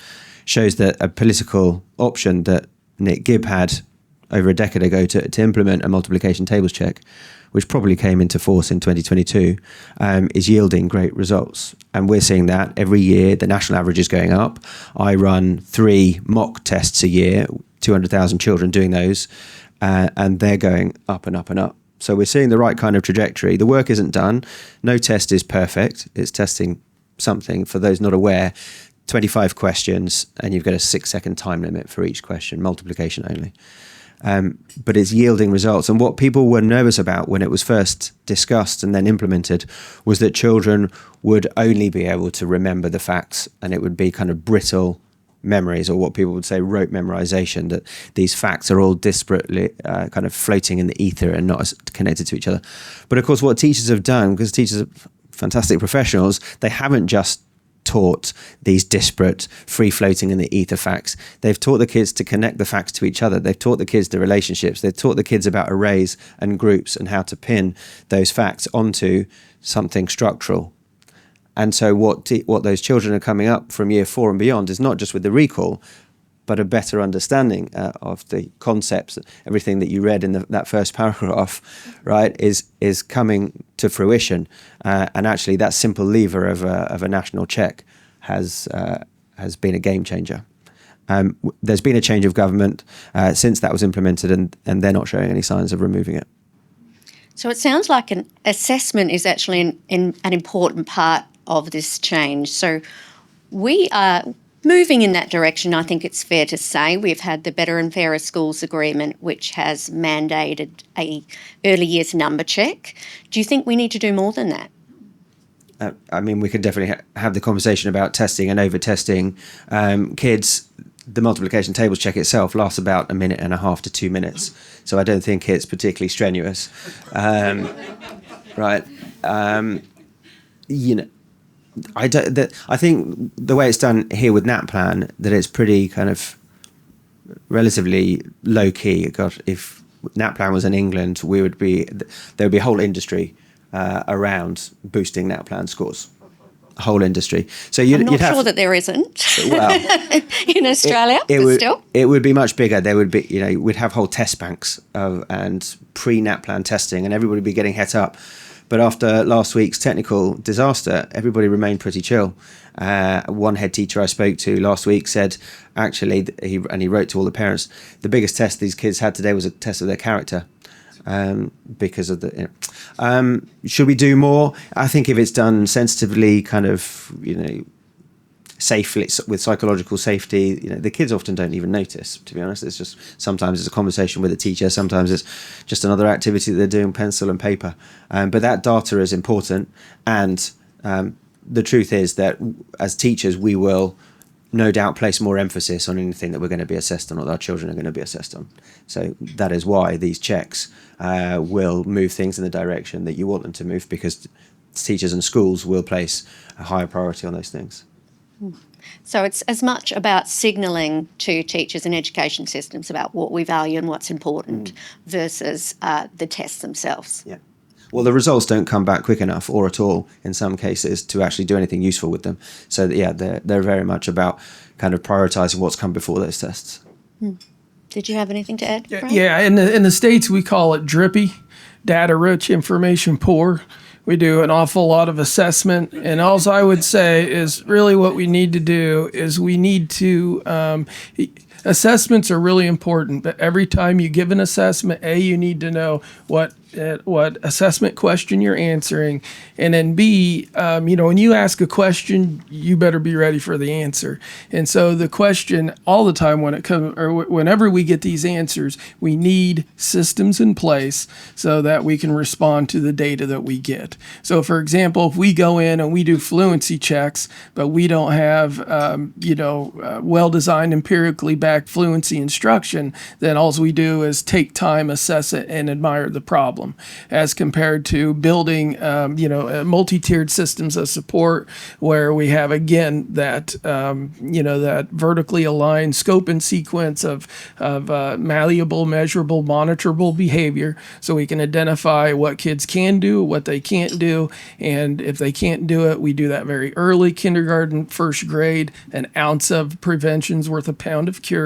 Shows that a political option that Nick Gibb had over a decade ago to implement a multiplication tables check, which probably came into force in 2022, is yielding great results. And we're seeing that every year. The national average is going up. I run 3 mock tests a year, 200,000 children doing those, and they're going up and up and up. So we're seeing the right kind of trajectory. The work isn't done. No test is perfect. It's testing something. For those not aware, 25 questions, and you've got a 6-second time limit for each question, multiplication only. But it's yielding results. And what people were nervous about when it was first discussed and then implemented was that children would only be able to remember the facts, and it would be kind of brittle memories, or what people would say rote memorization, that these facts are all disparately kind of floating in the ether and not connected to each other. But of course, what teachers have done, because teachers are fantastic professionals, they haven't just taught these disparate, free-floating in the ether facts. They've taught the kids to connect the facts to each other. They've taught the kids the relationships. They've taught the kids about arrays and groups and how to pin those facts onto something structural. And so what those children are coming up from year 4 and beyond is not just with the recall, but a better understanding of the concepts. Everything that you read in that first paragraph, right, is coming to fruition. And actually, that simple lever of a national check has been a game changer. There's been a change of government since that was implemented, and they're not showing any signs of removing it. So it sounds like an assessment is actually an important part of this change. So we are moving in that direction, I think it's fair to say. We've had the Better and Fairer Schools Agreement, which has mandated a early years number check. Do you think we need to do more than that? I mean, we could definitely have the conversation about testing and over-testing. Kids, the multiplication tables check itself lasts about 1.5 minutes to 2 minutes. So I don't think it's particularly strenuous. Right. I think the way it's done here with NAPLAN, that it's pretty kind of relatively low key. God, if NAPLAN was in England, there would be a whole industry around boosting NAPLAN scores. A whole industry. So I'm not sure that there isn't. Well, in Australia, it would be much bigger. There would be, we'd have whole test banks and pre-NAPLAN testing, and everybody would be getting het up. But after last week's technical disaster, everybody remained pretty chill. One head teacher I spoke to last week said, actually, he wrote to all the parents, the biggest test these kids had today was a test of their character. Because of the, should we do more? I think if it's done sensitively, kind of, safely, with psychological safety, the kids often don't even notice, to be honest. It's just, sometimes it's a conversation with a teacher, sometimes it's just another activity that they're doing, pencil and paper. But that data is important, and the truth is that as teachers, we will no doubt place more emphasis on anything that we're going to be assessed on or that our children are going to be assessed on. So that is why these checks will move things in the direction that you want them to move, because teachers and schools will place a higher priority on those things. So it's as much about signalling to teachers and education systems about what we value and what's important versus the tests themselves. Yeah. Well, the results don't come back quick enough, or at all, in some cases, to actually do anything useful with them. So, yeah, they're very much about kind of prioritising what's come before those tests. Did you have anything to add, Brian? Yeah, in the States, we call it drippy, data rich, information poor. We do an awful lot of assessment, and all I would say is really what we need to do is we need to assessments are really important, but every time you give an assessment, you need to know what assessment question you're answering, and then B, when you ask a question, you better be ready for the answer. And so the question all the time when it comes, or whenever we get these answers, we need systems in place so that we can respond to the data that we get. So, for example, if we go in and we do fluency checks, but we don't have, well-designed, empirically backed fluency instruction, then all we do is take time, assess it, and admire the problem. As compared to building, multi-tiered systems of support where we have, again, that vertically aligned scope and sequence of malleable, measurable, monitorable behavior, so we can identify what kids can do, what they can't do, and if they can't do it, we do that very early, kindergarten, first grade. An ounce of prevention's worth a pound of cure,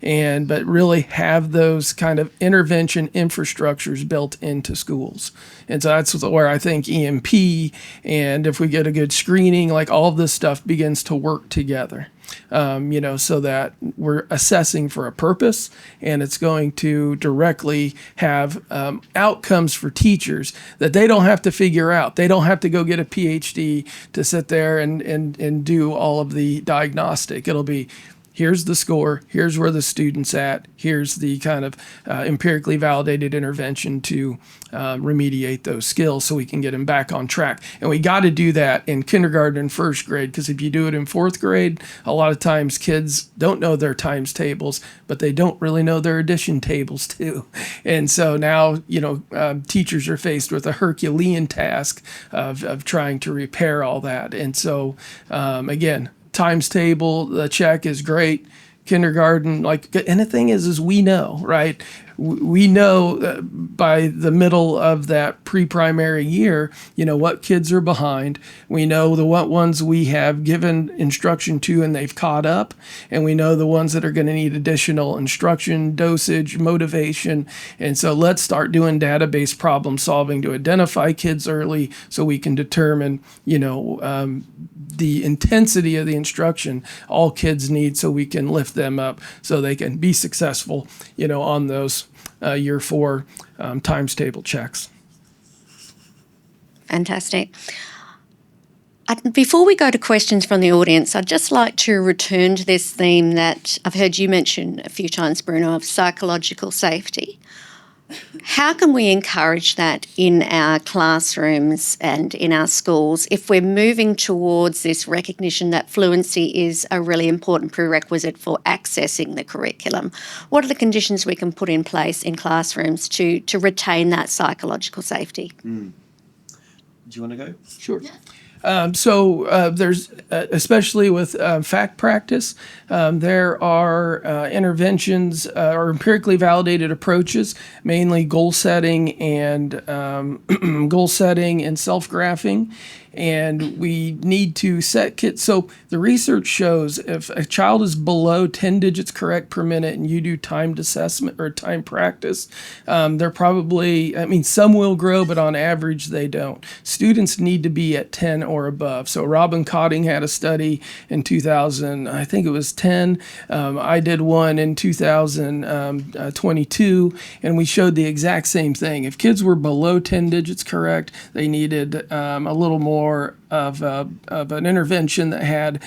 but really have those kind of intervention infrastructures built into schools. And so that's where I think EMP, and if we get a good screening, like all of this stuff begins to work together, so that we're assessing for a purpose, and it's going to directly have outcomes for teachers that they don't have to figure out. They don't have to go get a PhD to sit there and do all of the diagnostic. It'll be, here's the score, here's where the student's at, here's the kind of empirically validated intervention to remediate those skills so we can get them back on track. And we got to do that in kindergarten and first grade, because if you do it in fourth grade, a lot of times kids don't know their times tables, but they don't really know their addition tables too. And so now, teachers are faced with a Herculean task of trying to repair all that. And so, again, times table, the check is great. Kindergarten, and the thing is we know, right? We know by the middle of that pre-primary year, what kids are behind. We know what ones we have given instruction to and they've caught up. And we know the ones that are going to need additional instruction, dosage, motivation. And so let's start doing database problem solving to identify kids early so we can determine, the intensity of the instruction all kids need so we can lift them up so they can be successful, on those year 4 times table checks. Fantastic. Before we go to questions from the audience, I'd just like to return to this theme that I've heard you mention a few times, Bruno, of psychological safety. How can we encourage that in our classrooms and in our schools if we're moving towards this recognition that fluency is a really important prerequisite for accessing the curriculum? What are the conditions we can put in place in classrooms to retain that psychological safety? Do you want to go? Sure. So there's, especially with fact practice, there are interventions or empirically validated approaches, mainly goal setting and self-graphing. And we need to set kids. So the research shows if a child is below 10 digits correct per minute and you do timed assessment or time practice, they're probably, some will grow, but on average they don't. Students need to be at 10 or above. So Robin Cotting had a study in 2000, I think it was 10. I did one in 2022, and we showed the exact same thing. If kids were below 10 digits correct, they needed a little more of an intervention that had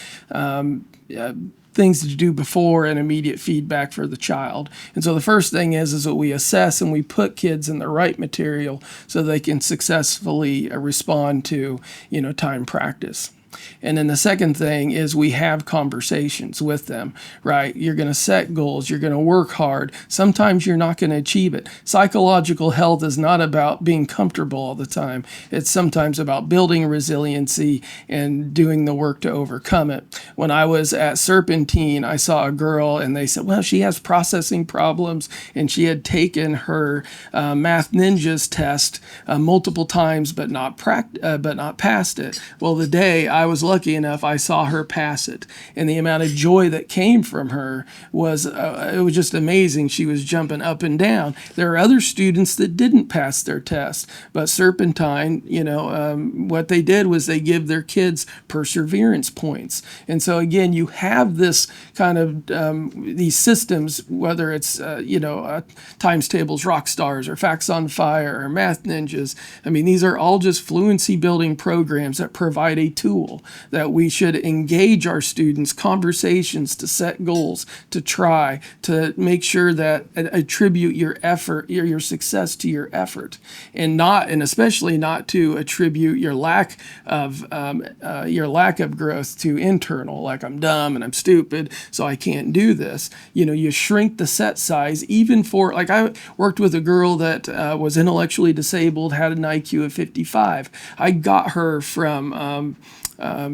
things to do before and immediate feedback for the child. And so the first thing is that we assess and we put kids in the right material so they can successfully respond to, time practice. And then the second thing is we have conversations with them, right? You're going to set goals. You're going to work hard. Sometimes you're not going to achieve it. Psychological health is not about being comfortable all the time. It's sometimes about building resiliency and doing the work to overcome it. When I was at Serpentine, I saw a girl and they said, well, she has processing problems, and she had taken her Math Ninjas test multiple times but not passed it. Well, the day I was lucky enough, I saw her pass it, and the amount of joy that came from her was it was just amazing. She was jumping up and down. There are other students that didn't pass their test, but Serpentine, what they did was they give their kids perseverance points. And so again, you have this kind of these systems, whether it's times tables, Rockstars, or Facts on Fire, or Math Ninjas. I mean, these are all just fluency building programs that provide a tool that we should engage our students, conversations to set goals, to try, to make sure that attribute your effort, your success to your effort, and especially not to attribute your lack of growth to internal, like I'm dumb and I'm stupid, so I can't do this. You shrink the set size even for, like I worked with a girl that was intellectually disabled, had an IQ of 55. I got her from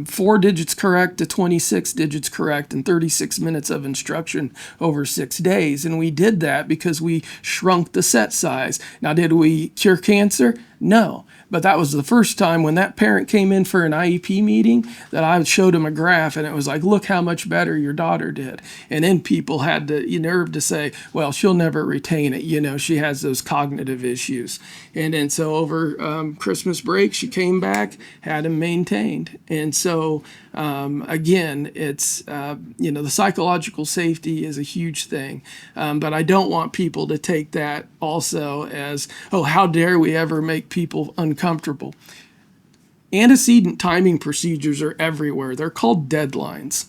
4 digits correct to 26 digits correct in 36 minutes of instruction over 6 days. And we did that because we shrunk the set size. Now, did we cure cancer? No. But that was the first time when that parent came in for an IEP meeting that I showed him a graph, and it was like, look how much better your daughter did. And then people had the nerve to say, well, she'll never retain it. She has those cognitive issues. And then so over Christmas break, she came back, had him maintained. And so, again, it's, the psychological safety is a huge thing. But I don't want people to take that also as, oh, how dare we ever make people uncomfortable. Antecedent timing procedures are everywhere. They're called deadlines.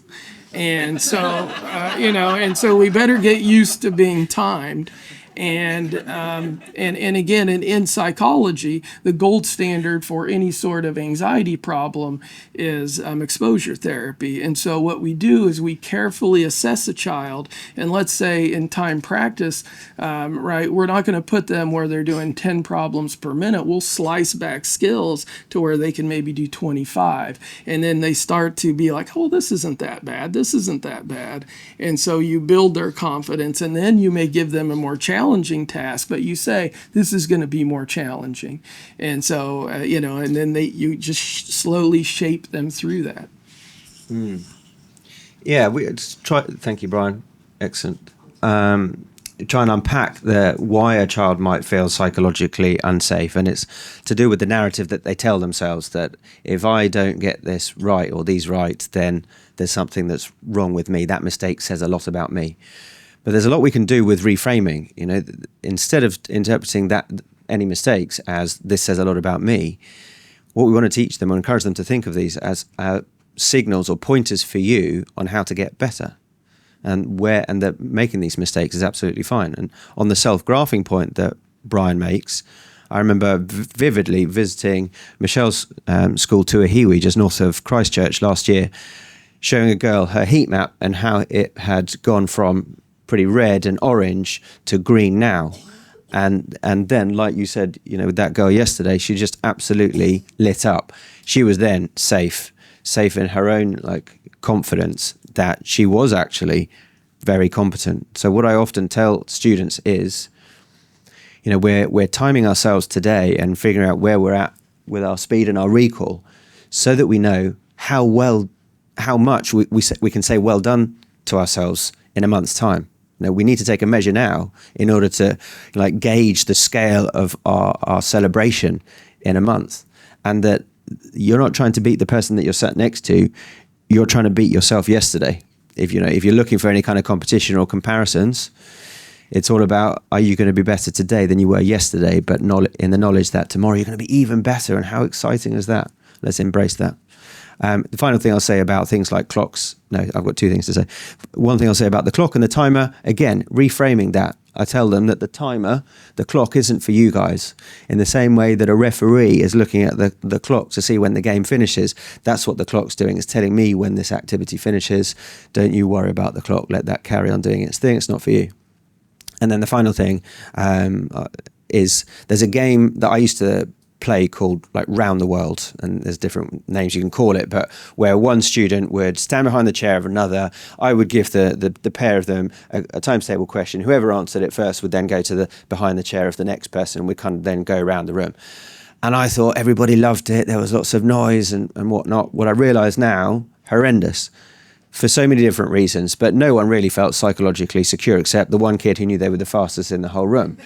And so, and so we better get used to being timed. And again, in psychology, the gold standard for any sort of anxiety problem is exposure therapy. And so what we do is we carefully assess a child, and let's say in time practice, we're not going to put them where they're doing 10 problems per minute. We'll slice back skills to where they can maybe do 25. And then they start to be like, oh, this isn't that bad. This isn't that bad. And so you build their confidence, and then you may give them a more challenging task, but you say this is going to be more challenging, and so and then you just slowly shape them through that. Yeah, we just try. Thank you, Brian. Excellent. Try and unpack why a child might feel psychologically unsafe, and it's to do with the narrative that they tell themselves that if I don't get this right or these right, then there's something that's wrong with me. That mistake says a lot about me. But there's a lot we can do with reframing. Instead of interpreting any mistakes as this says a lot about me, what we want to teach them or encourage them to think of these as signals or pointers for you on how to get better, and that making these mistakes is absolutely fine. And on the self-graphing point that Brian makes, I remember vividly visiting Michelle's school, Tuahiwi, just north of Christchurch last year, showing a girl her heat map and how it had gone from pretty red and orange to green now. And then, like you said, with that girl yesterday, she just absolutely lit up. She was then safe in her own confidence that she was actually very competent. So what I often tell students is, we're timing ourselves today and figuring out where we're at with our speed and our recall, so that we know how much we can say well done to ourselves in a month's time. We need to take a measure now in order to gauge the scale of our celebration in a month. And that you're not trying to beat the person that you're sat next to, you're trying to beat yourself yesterday. If you're looking for any kind of competition or comparisons, it's all about, are you going to be better today than you were yesterday, but in the knowledge that tomorrow you're going to be even better. And how exciting is that? Let's embrace that. The final thing I'll say about things like clocks, I've got two things to say. One thing I'll say about the clock and the timer, again, reframing that. I tell them that the timer, the clock isn't for you guys. In the same way that a referee is looking at the clock to see when the game finishes, that's what the clock's doing. It's telling me when this activity finishes. Don't you worry about the clock. Let that carry on doing its thing. It's not for you. And then the final thing is there's a game that I used to play called like Round the World, and there's different names you can call it, but where one student would stand behind the chair of another. I would give the pair of them a times table question. Whoever answered it first would then go to the behind the chair of the next person, and we kind of then go around the room. And I thought everybody loved it. There was lots of noise and whatnot. What I realise now, horrendous for so many different reasons, but no one really felt psychologically secure except the one kid who knew they were the fastest in the whole room.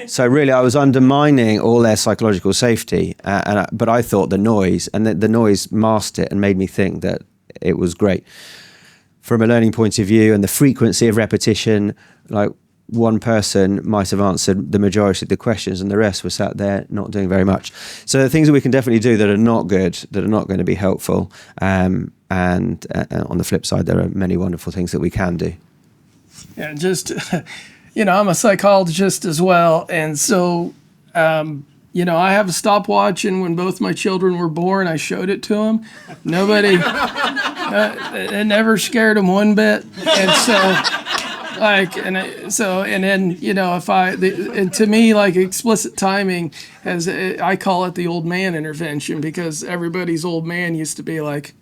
So really, I was undermining all their psychological safety, but I thought the noise, and the noise masked it and made me think that it was great. From a learning point of view and the frequency of repetition, like one person might have answered the majority of the questions and the rest were sat there not doing very much. So the things that we can definitely do that are not good, that are not going to be helpful, and on the flip side, there are many wonderful things that we can do. Yeah, just... I'm a psychologist as well. And so, I have a stopwatch, and when both my children were born, I showed it to them. Nobody, it never scared them one bit. And so, and to me, like explicit timing I call it the old man intervention, because everybody's old man used to be like,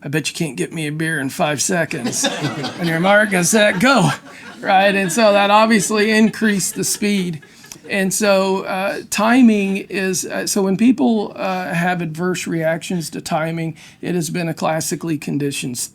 I bet you can't get me a beer in 5 seconds. And your mark and set, go. Right, and so that obviously increased the speed. And so timing is, so when people have adverse reactions to timing, it has been a classically conditioned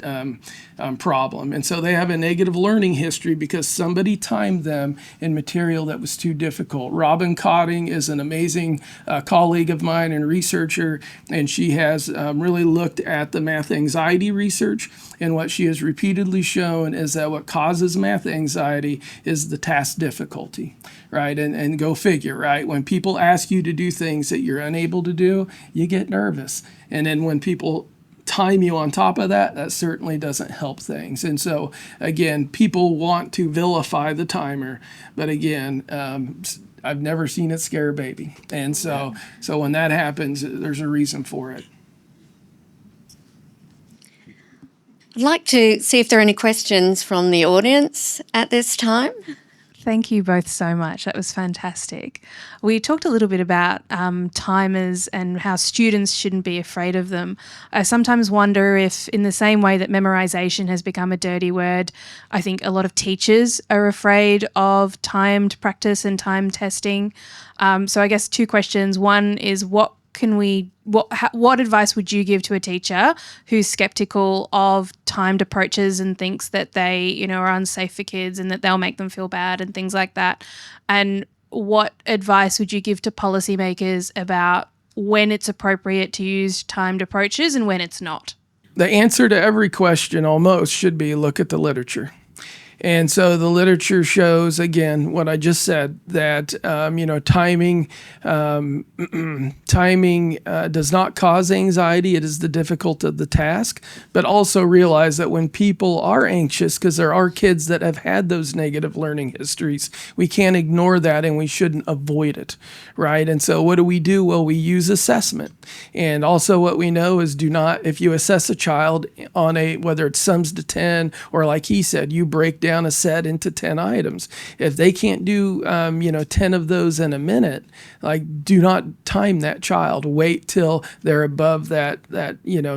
problem. And so they have a negative learning history because somebody timed them in material that was too difficult. Robin Cotting is an amazing colleague of mine and researcher, and she has really looked at the math anxiety research. And what she has repeatedly shown is that what causes math anxiety is the task difficulty, right? And go figure, right? When people ask you to do things that you're unable to do, you get nervous. And then when people time you on top of that, that certainly doesn't help things. And so, again, people want to vilify the timer. But again, I've never seen it scare a baby. And so when that happens, there's a reason for it. I'd like to see if there are any questions from the audience at this time. Thank you both so much. That was fantastic. We talked a little bit about timers and how students shouldn't be afraid of them. I sometimes wonder if, in the same way that memorization has become a dirty word, I think a lot of teachers are afraid of timed practice and time testing. So I guess 2 questions. One is, what advice would you give to a teacher who's skeptical of timed approaches and thinks that they, are unsafe for kids and that they'll make them feel bad and things like that? And what advice would you give to policymakers about when it's appropriate to use timed approaches and when it's not? The answer to every question almost should be look at the literature. And so the literature shows, again, what I just said, that timing does not cause anxiety. It is the difficulty of the task. But also realize that when people are anxious, because there are kids that have had those negative learning histories, we can't ignore that and we shouldn't avoid it, right? And so what do? Well, we use assessment. And also what we know is if you assess a child on whether it's sums to 10 or like he said, you break down a set into 10 items. If they can't do 10 of those in a minute, do not time that child. Wait till they're above that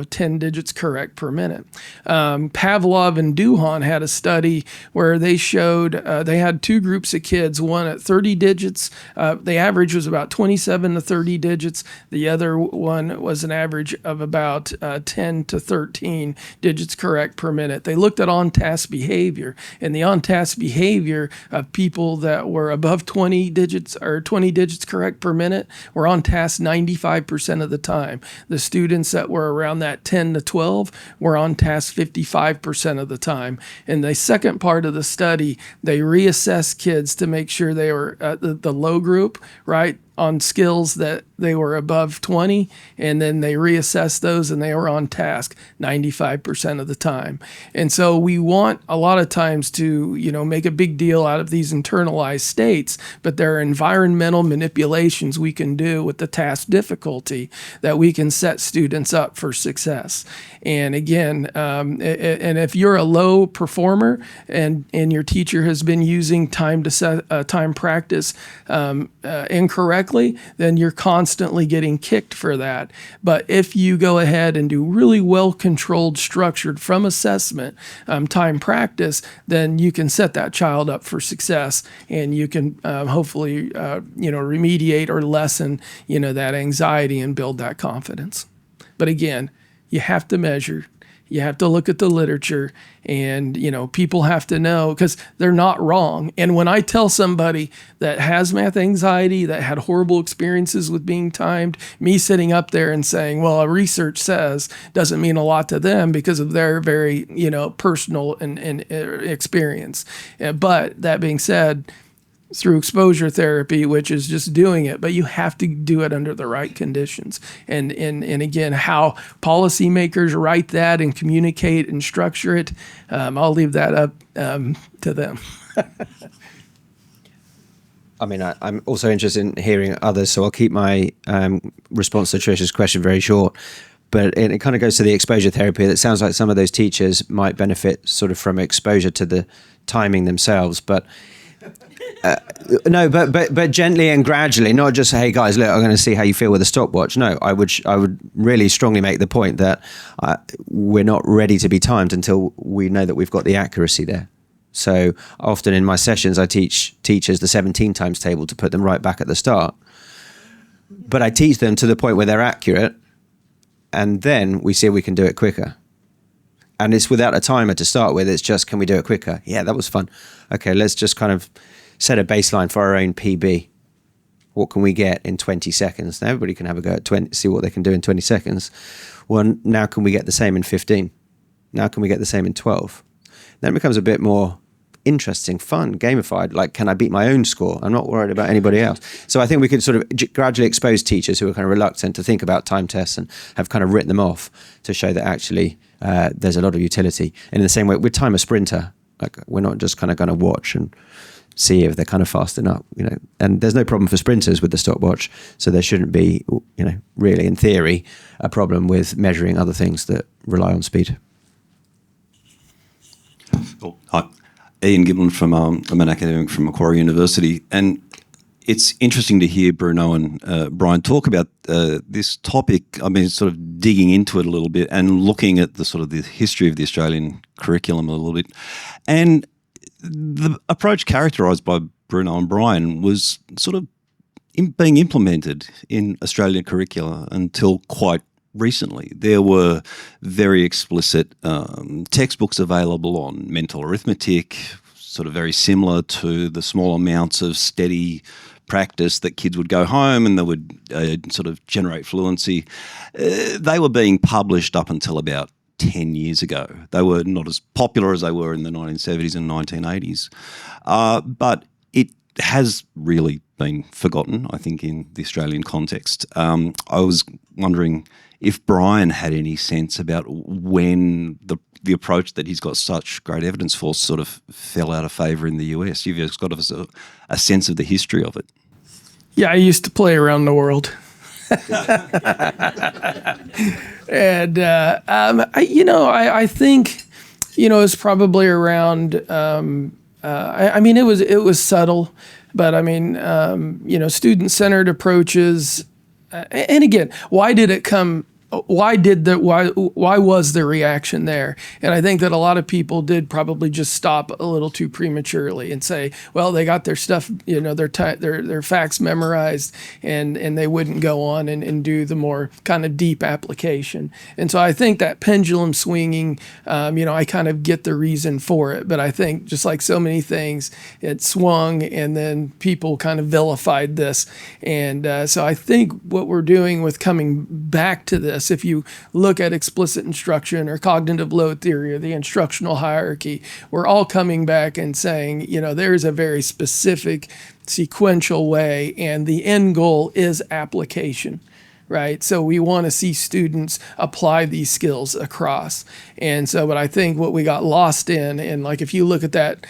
10 digits correct per minute. Pavlov and Duhan had a study where they showed they had 2 groups of kids, one at 30 digits. The average was about 27 to 30 digits. The other one was an average of about 10 to 13 digits correct per minute. They looked at on-task behavior, and the on-task behavior of people that were above 20 digits or 20 digits correct per minute were on task 95% of the time. The students that were around that 10 to 12 were on task 55% of the time. In the second part of the study, they reassessed kids to make sure they were the low group, right, on skills that they were above 20, and then they reassessed those and they were on task 95% of the time. And so we want a lot of times to, make a big deal out of these internalized states, but there are environmental manipulations we can do with the task difficulty that we can set students up for success. And again, and if you're a low performer and your teacher has been using time practice incorrectly, then you're constantly getting kicked for that. But if you go ahead and do really well-controlled, structured from assessment time practice, then you can set that child up for success, and you can hopefully remediate or lessen that anxiety and build that confidence. But again, you have to measure. You have to look at the literature, and people have to know, because they're not wrong. And when I tell somebody that has math anxiety, that had horrible experiences with being timed, me sitting up there and saying, well, research says, doesn't mean a lot to them because of their very personal and experience. But that being said, through exposure therapy, which is just doing it, but you have to do it under the right conditions. And again, how policymakers write that and communicate and structure it, I'll leave that up to them. I mean, I'm also interested in hearing others, so I'll keep my response to Trish's question very short. But it kind of goes to the exposure therapy. It sounds like some of those teachers might benefit sort of from exposure to the timing themselves, but no, but gently and gradually, not just, hey guys, look, I'm going to see how you feel with a stopwatch. No, I would really strongly make the point that we're not ready to be timed until we know that we've got the accuracy there. So often in my sessions, I teach teachers the 17 times table to put them right back at the start. But I teach them to the point where they're accurate, and then we see if we can do it quicker. And it's without a timer to start with. It's just, can we do it quicker? Yeah, that was fun. Okay, let's just kind of set a baseline for our own PB. What can we get in 20 seconds? Now everybody can have a go at 20, see what they can do in 20 seconds. Well, now can we get the same in 15? Now can we get the same in 12? Then it becomes a bit more interesting, fun, gamified. Like, can I beat my own score? I'm not worried about anybody else. So I think we could sort of gradually expose teachers who are kind of reluctant to think about time tests and have kind of written them off to show that actually there's a lot of utility. And in the same way, with time a sprinter, like we're not just kind of going to watch and see if they're kind of fast enough, and there's no problem for sprinters with the stopwatch. So there shouldn't be, really in theory, a problem with measuring other things that rely on speed. Oh, hi. Ian Giblin from, I'm an academic from Macquarie University, and it's interesting to hear Bruno and Brian talk about this topic. I mean, sort of digging into it a little bit and looking at the sort of the history of the Australian curriculum a little bit. And the approach characterised by Bruno and Brian was sort of being implemented in Australian curricula until quite recently. There were very explicit textbooks available on mental arithmetic, sort of very similar to the small amounts of steady practice that kids would go home and they would sort of generate fluency. They were being published up until about 10 years ago. They were not as popular as they were in the 1970s and 1980s. But it has really been forgotten, I think, in the Australian context. I was wondering if Brian had any sense about when the approach that he's got such great evidence for sort of fell out of favour in the US. You've just got a sense of the history of it. Yeah, I used to play around the world. And, I think, it's probably around, it was subtle, but student-centered approaches. And again, why did it come? Why was the reaction there? And I think that a lot of people did probably just stop a little too prematurely and say, well, they got their stuff, their facts memorized, and they wouldn't go on and do the more kind of deep application. And so I think that pendulum swinging, I kind of get the reason for it, but I think just like so many things, it swung and then people kind of vilified this. And so I think what we're doing with coming back to this this. If you look at explicit instruction or cognitive load theory or the instructional hierarchy, we're all coming back and saying, there's a very specific sequential way, and the end goal is application. Right. So we want to see students apply these skills across. And so, but I think what we got lost in, and like if you look at that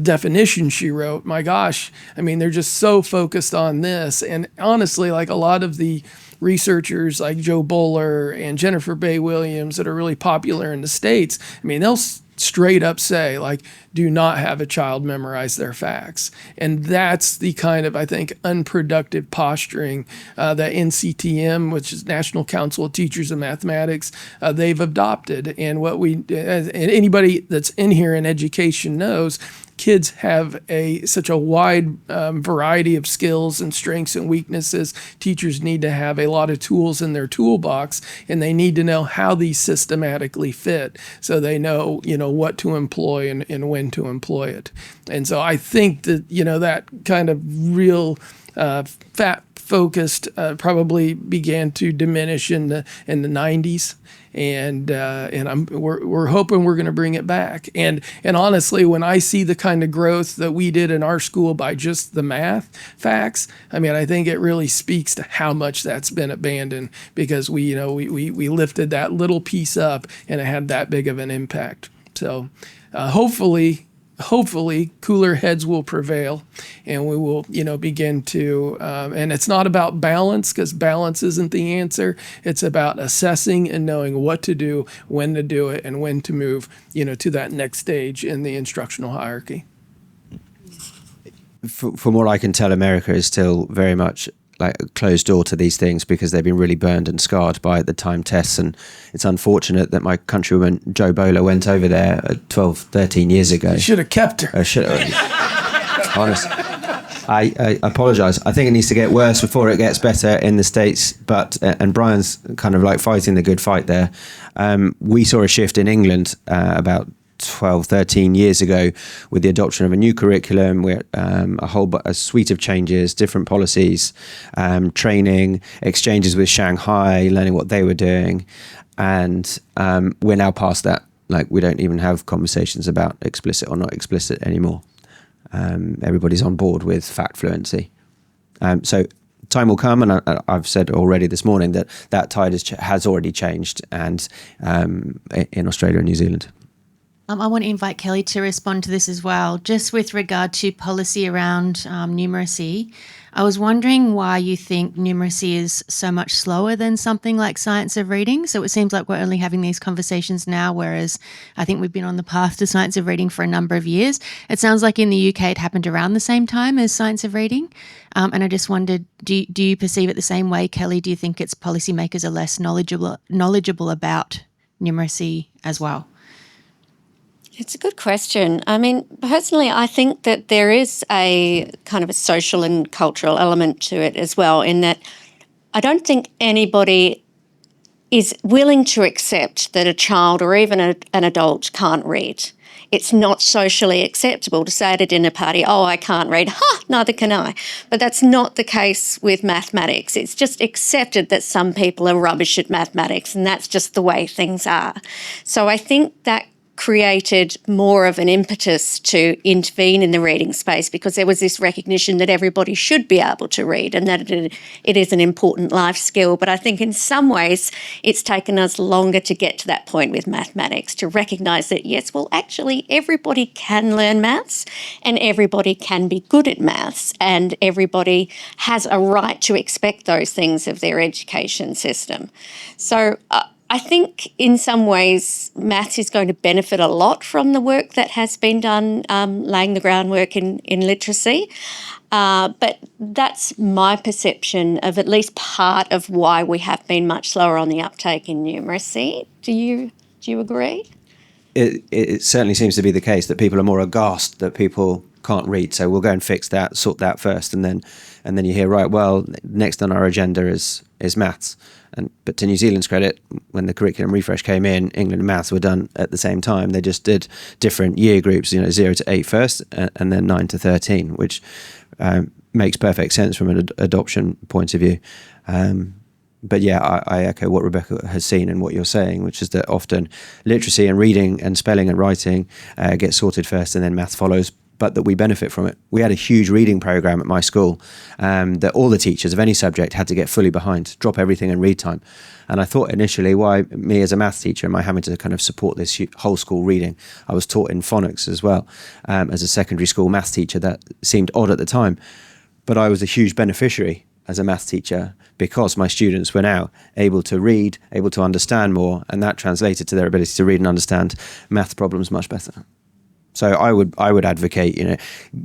definition she wrote, my gosh, I mean, they're just so focused on this. And honestly, like a lot of the researchers like Joe Bowler and Jennifer Bay Williams that are really popular in the States, I mean, they'll straight up say, like, do not have a child memorize their facts. And that's the kind of, I think, unproductive posturing that NCTM, which is National Council of Teachers of Mathematics, they've adopted. And what and anybody that's in here in education knows, kids have such a wide variety of skills and strengths and weaknesses. Teachers need to have a lot of tools in their toolbox, and they need to know how these systematically fit so they know, what to employ and when to employ it. And so I think that, that kind of real focused probably began to diminish in the 90s. And we're hoping we're going to bring it back. And honestly, when I see the kind of growth that we did in our school by just the math facts, I mean, I think it really speaks to how much that's been abandoned, because we lifted that little piece up and it had that big of an impact. So hopefully cooler heads will prevail, and we will, begin to, and it's not about balance, because balance isn't the answer. It's about assessing and knowing what to do, when to do it, and when to move, to that next stage in the instructional hierarchy. From what I can tell, America is still very much like a closed door to these things, because they've been really burned and scarred by the time tests. And it's unfortunate that my countrywoman Joe Bowler went over there 12, 13 years ago. You should have kept her. Honestly, I apologise. I think it needs to get worse before it gets better in the States. But and Brian's kind of like fighting the good fight there. We saw a shift in England about 12, 13 years ago with the adoption of a new curriculum, where a suite of changes, different policies, training, exchanges with Shanghai, learning what they were doing. And we're now past that. Like, we don't even have conversations about explicit or not explicit anymore. Everybody's on board with fact fluency. So time will come, and I've said already this morning that tide has already changed, and in Australia and New Zealand. I want to invite Kelly to respond to this as well. Just with regard to policy around numeracy, I was wondering why you think numeracy is so much slower than something like science of reading. So it seems like we're only having these conversations now, whereas I think we've been on the path to science of reading for a number of years. It sounds like in the UK it happened around the same time as science of reading. And I just wondered, do you perceive it the same way, Kelly? Do you think its policymakers are less knowledgeable about numeracy as well? It's a good question. I mean, personally, I think that there is a kind of a social and cultural element to it as well, in that I don't think anybody is willing to accept that a child or even an adult can't read. It's not socially acceptable to say at a dinner party, oh, I can't read. Ha, neither can I. But that's not the case with mathematics. It's just accepted that some people are rubbish at mathematics, and that's just the way things are. So I think that created more of an impetus to intervene in the reading space, because there was this recognition that everybody should be able to read and that it is an important life skill. But I think in some ways it's taken us longer to get to that point with mathematics, to recognise that, yes, well, actually everybody can learn maths and everybody can be good at maths, and everybody has a right to expect those things of their education system. So I think in some ways maths is going to benefit a lot from the work that has been done laying the groundwork in literacy. But that's my perception of at least part of why we have been much slower on the uptake in numeracy. Do you agree? It certainly seems to be the case that people are more aghast that people can't read, so we'll go and fix that, sort that first, and then you hear, right, well, next on our agenda is maths. But to New Zealand's credit, when the curriculum refresh came in, England and maths were done at the same time. They just did different year groups, 0 to 8 first, and then 9 to 13, which makes perfect sense from an adoption point of view. But yeah, I echo what Rebecca has seen and what you're saying, which is that often literacy and reading and spelling and writing get sorted first, and then math follows, but that we benefit from it. We had a huge reading program at my school that all the teachers of any subject had to get fully behind, drop everything and read time. And I thought initially, why me as a maths teacher, am I having to kind of support this whole school reading? I was taught in phonics as well as a secondary school maths teacher. That seemed odd at the time, but I was a huge beneficiary as a maths teacher because my students were now able to read, able to understand more, and that translated to their ability to read and understand math problems much better. So I would advocate,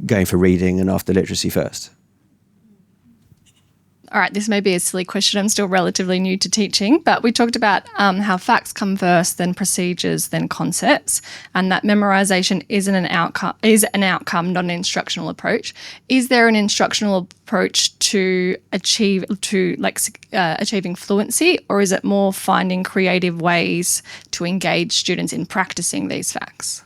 going for reading and after literacy first. All right, this may be a silly question. I'm still relatively new to teaching, but we talked about how facts come first, then procedures, then concepts, and that memorization is an outcome, not an instructional approach. Is there an instructional approach to achieving fluency, or is it more finding creative ways to engage students in practicing these facts?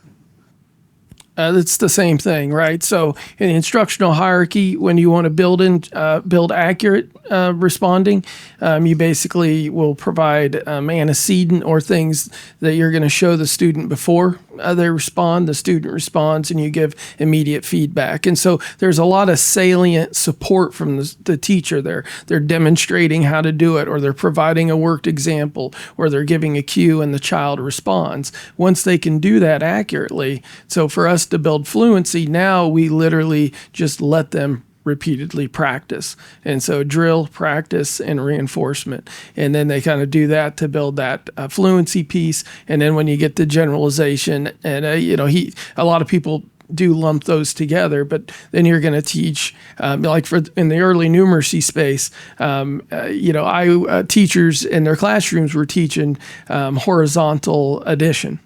It's the same thing, right? So in the instructional hierarchy, when you want to build accurate responding, you basically will provide antecedent or things that you're going to show the student before they respond. The student responds, and you give immediate feedback. And so there's a lot of salient support from the teacher there. They're demonstrating how to do it, or they're providing a worked example, or they're giving a cue, and the child responds. Once they can do that accurately, so for us to build fluency, now we literally just let them repeatedly practice. And so drill, practice, and reinforcement. And then they kind of do that to build that fluency piece. And then when you get to generalization, and a lot of people do lump those together, but then you're going to teach, in the early numeracy space, teachers in their classrooms were teaching horizontal addition.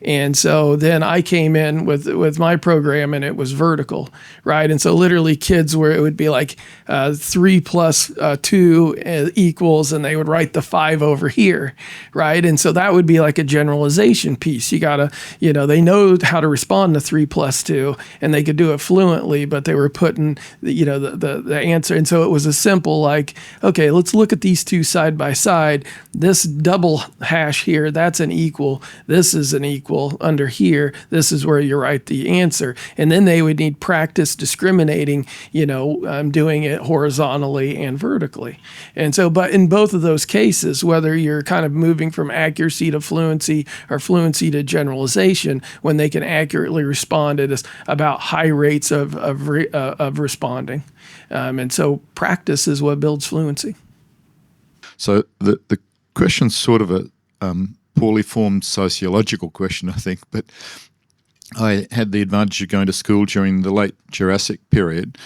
And so then I came in with my program, and it was vertical, right? And so literally kids it would be like 3 plus 2 equals, and they would write the 5 over here, right? And so that would be like a generalization piece. You gotta, they know how to respond to 3 plus 2, and they could do it fluently, but they were putting, the answer. And so it was a simple like, okay, let's look at these two side by side. This double hash here, that's an equal. This is an equal. Under here, this is where you write the answer. And then they would need practice discriminating, doing it horizontally and vertically. And so, but in both of those cases, whether you're kind of moving from accuracy to fluency or fluency to generalization, when they can accurately respond, it is about high rates of responding. And so practice is what builds fluency. So the question's sort of a poorly formed sociological question, I think, but I had the advantage of going to school during the late Jurassic period.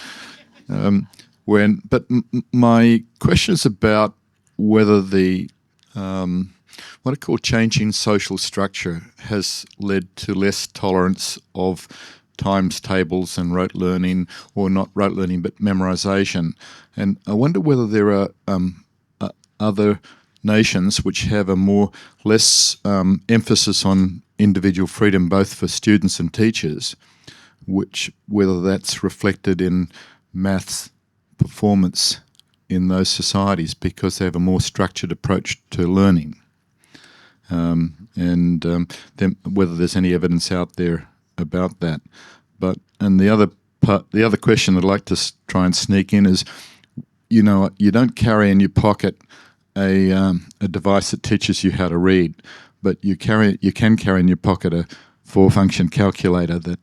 My question is about whether the what I call changing social structure has led to less tolerance of times tables and rote learning, or not rote learning, but memorization. And I wonder whether there are other nations which have a less emphasis on individual freedom, both for students and teachers, whether that's reflected in maths performance in those societies because they have a more structured approach to learning, then whether there's any evidence out there about that. And the other question I'd like to try and sneak in is, you don't carry in your pocket a device that teaches you how to read, but you can carry in your pocket a 4-function calculator that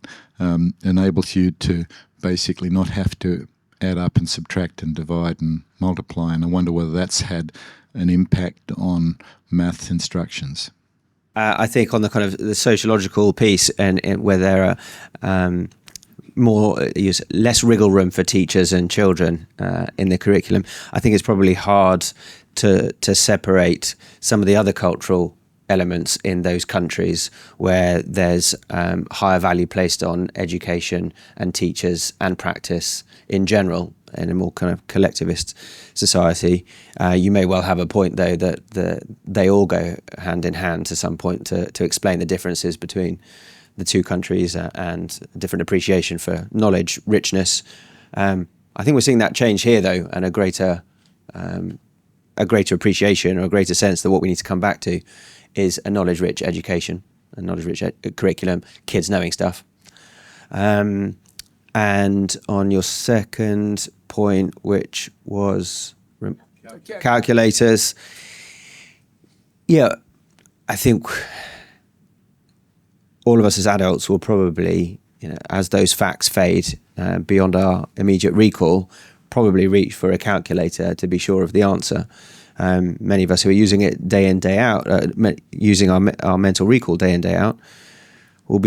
enables you to basically not have to add up and subtract and divide and multiply. And I wonder whether that's had an impact on maths instructions. I think on the kind of the sociological piece, and where there are less wriggle room for teachers and children in the curriculum, I think it's probably hard to separate some of the other cultural elements in those countries where there's higher value placed on education and teachers and practice in general in a more kind of collectivist society. You may well have a point, though, that they all go hand in hand to some point to explain the differences between the two countries and different appreciation for knowledge, richness. I think we're seeing that change here, though, and a greater a greater appreciation or a greater sense that what we need to come back to is a knowledge-rich education, a knowledge-rich curriculum, kids knowing stuff. And on your second point, which was calculators, yeah, I think all of us as adults will probably, as those facts fade beyond our immediate recall, probably reach for a calculator to be sure of the answer. Many of us who are using it day in, day out, using our mental recall day in, day out, will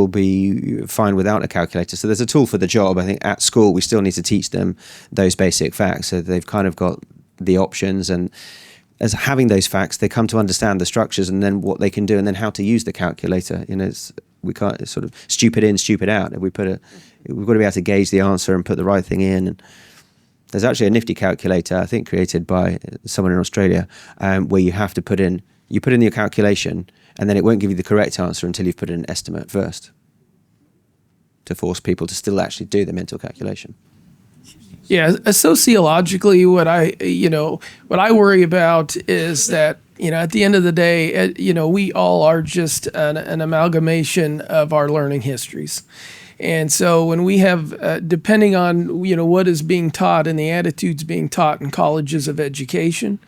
be fine without a calculator. So there's a tool for the job. I think at school we still need to teach them those basic facts, so they've kind of got the options, and as having those facts, they come to understand the structures and then what they can do, and then how to use the calculator. We can't sort of stupid in, stupid out. We've got to be able to gauge the answer and put the right thing in. And there's actually a nifty calculator, I think, created by someone in Australia, where you have to put in your calculation, and then it won't give you the correct answer until you've put in an estimate first, to force people to still actually do the mental calculation. Yeah, sociologically, what I worry about is that, at the end of the day, we all are just an amalgamation of our learning histories. And so when we have, depending on, what is being taught and the attitudes being taught in colleges of education,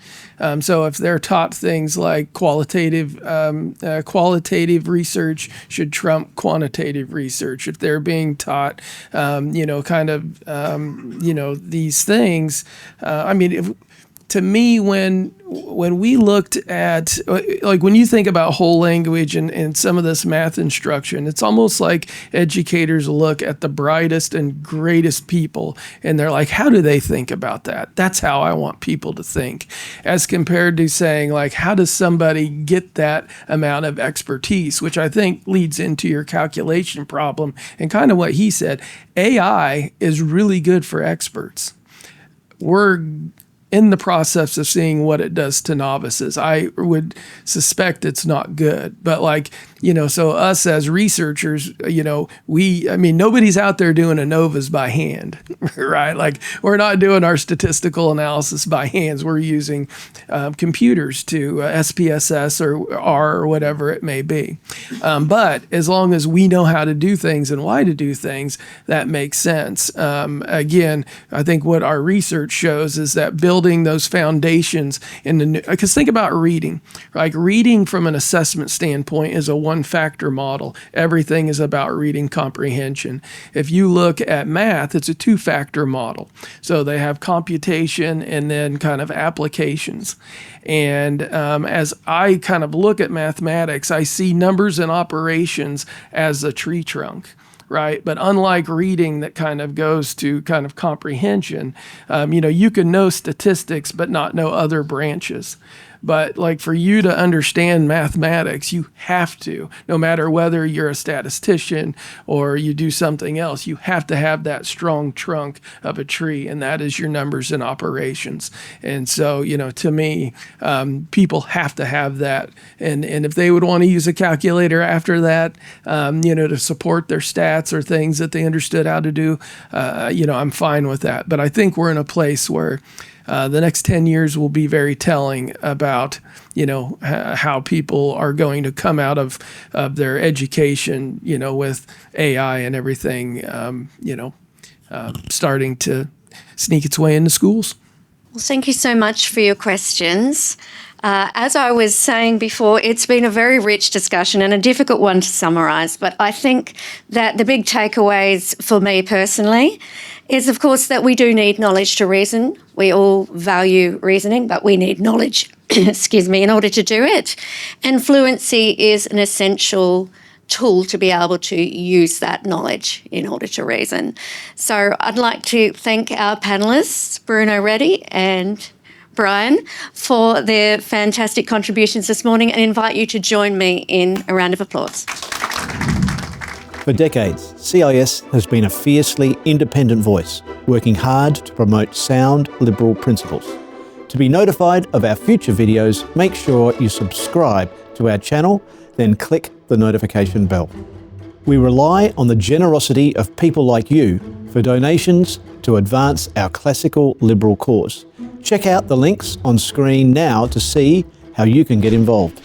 so if they're taught things like qualitative research should trump quantitative research, if they're being taught, these things, to me, when we looked at, like when you think about whole language and some of this math instruction, it's almost like educators look at the brightest and greatest people and they're like, how do they think about that? That's how I want people to think, as compared to saying, like, how does somebody get that amount of expertise, which I think leads into your calculation problem and kind of what he said. AI is really good for experts. We're in the process of seeing what it does to novices. I would suspect it's not good, but so us as researchers, nobody's out there doing ANOVAs by hand, right? Like, we're not doing our statistical analysis by hands. We're using computers to SPSS or R or whatever it may be. But as long as we know how to do things and why to do things, that makes sense. Again, I think what our research shows is that building those foundations because think about reading. Like, reading from an assessment standpoint is a one-factor model. Everything is about reading comprehension. If you look at math, it's a two-factor model. So they have computation and then kind of applications. And as I kind of look at mathematics, I see numbers and operations as a tree trunk. Right. But unlike reading that kind of goes to kind of comprehension, you can know statistics, but not know other branches. But like, for you to understand mathematics, you have to, no matter whether you're a statistician or you do something else, you have to have that strong trunk of a tree, and that is your numbers and operations. And so, to me, people have to have that. And if they would want to use a calculator after that, to support their stats or things that they understood how to do, I'm fine with that. But I think we're in a place where the next 10 years will be very telling about, how people are going to come out of their education, with AI and everything, starting to sneak its way into schools. Well, thank you so much for your questions. As I was saying before, it's been a very rich discussion and a difficult one to summarise, but I think that the big takeaways for me personally is, of course, that we do need knowledge to reason. We all value reasoning, but we need knowledge, in order to do it. And fluency is an essential tool to be able to use that knowledge in order to reason. So I'd like to thank our panellists, Bruno Reddy and Brian, for their fantastic contributions this morning, and invite you to join me in a round of applause. For decades, CIS has been a fiercely independent voice, working hard to promote sound liberal principles. To be notified of our future videos, make sure you subscribe to our channel, then click the notification bell. We rely on the generosity of people like you for donations to advance our classical liberal cause. Check out the links on screen now to see how you can get involved.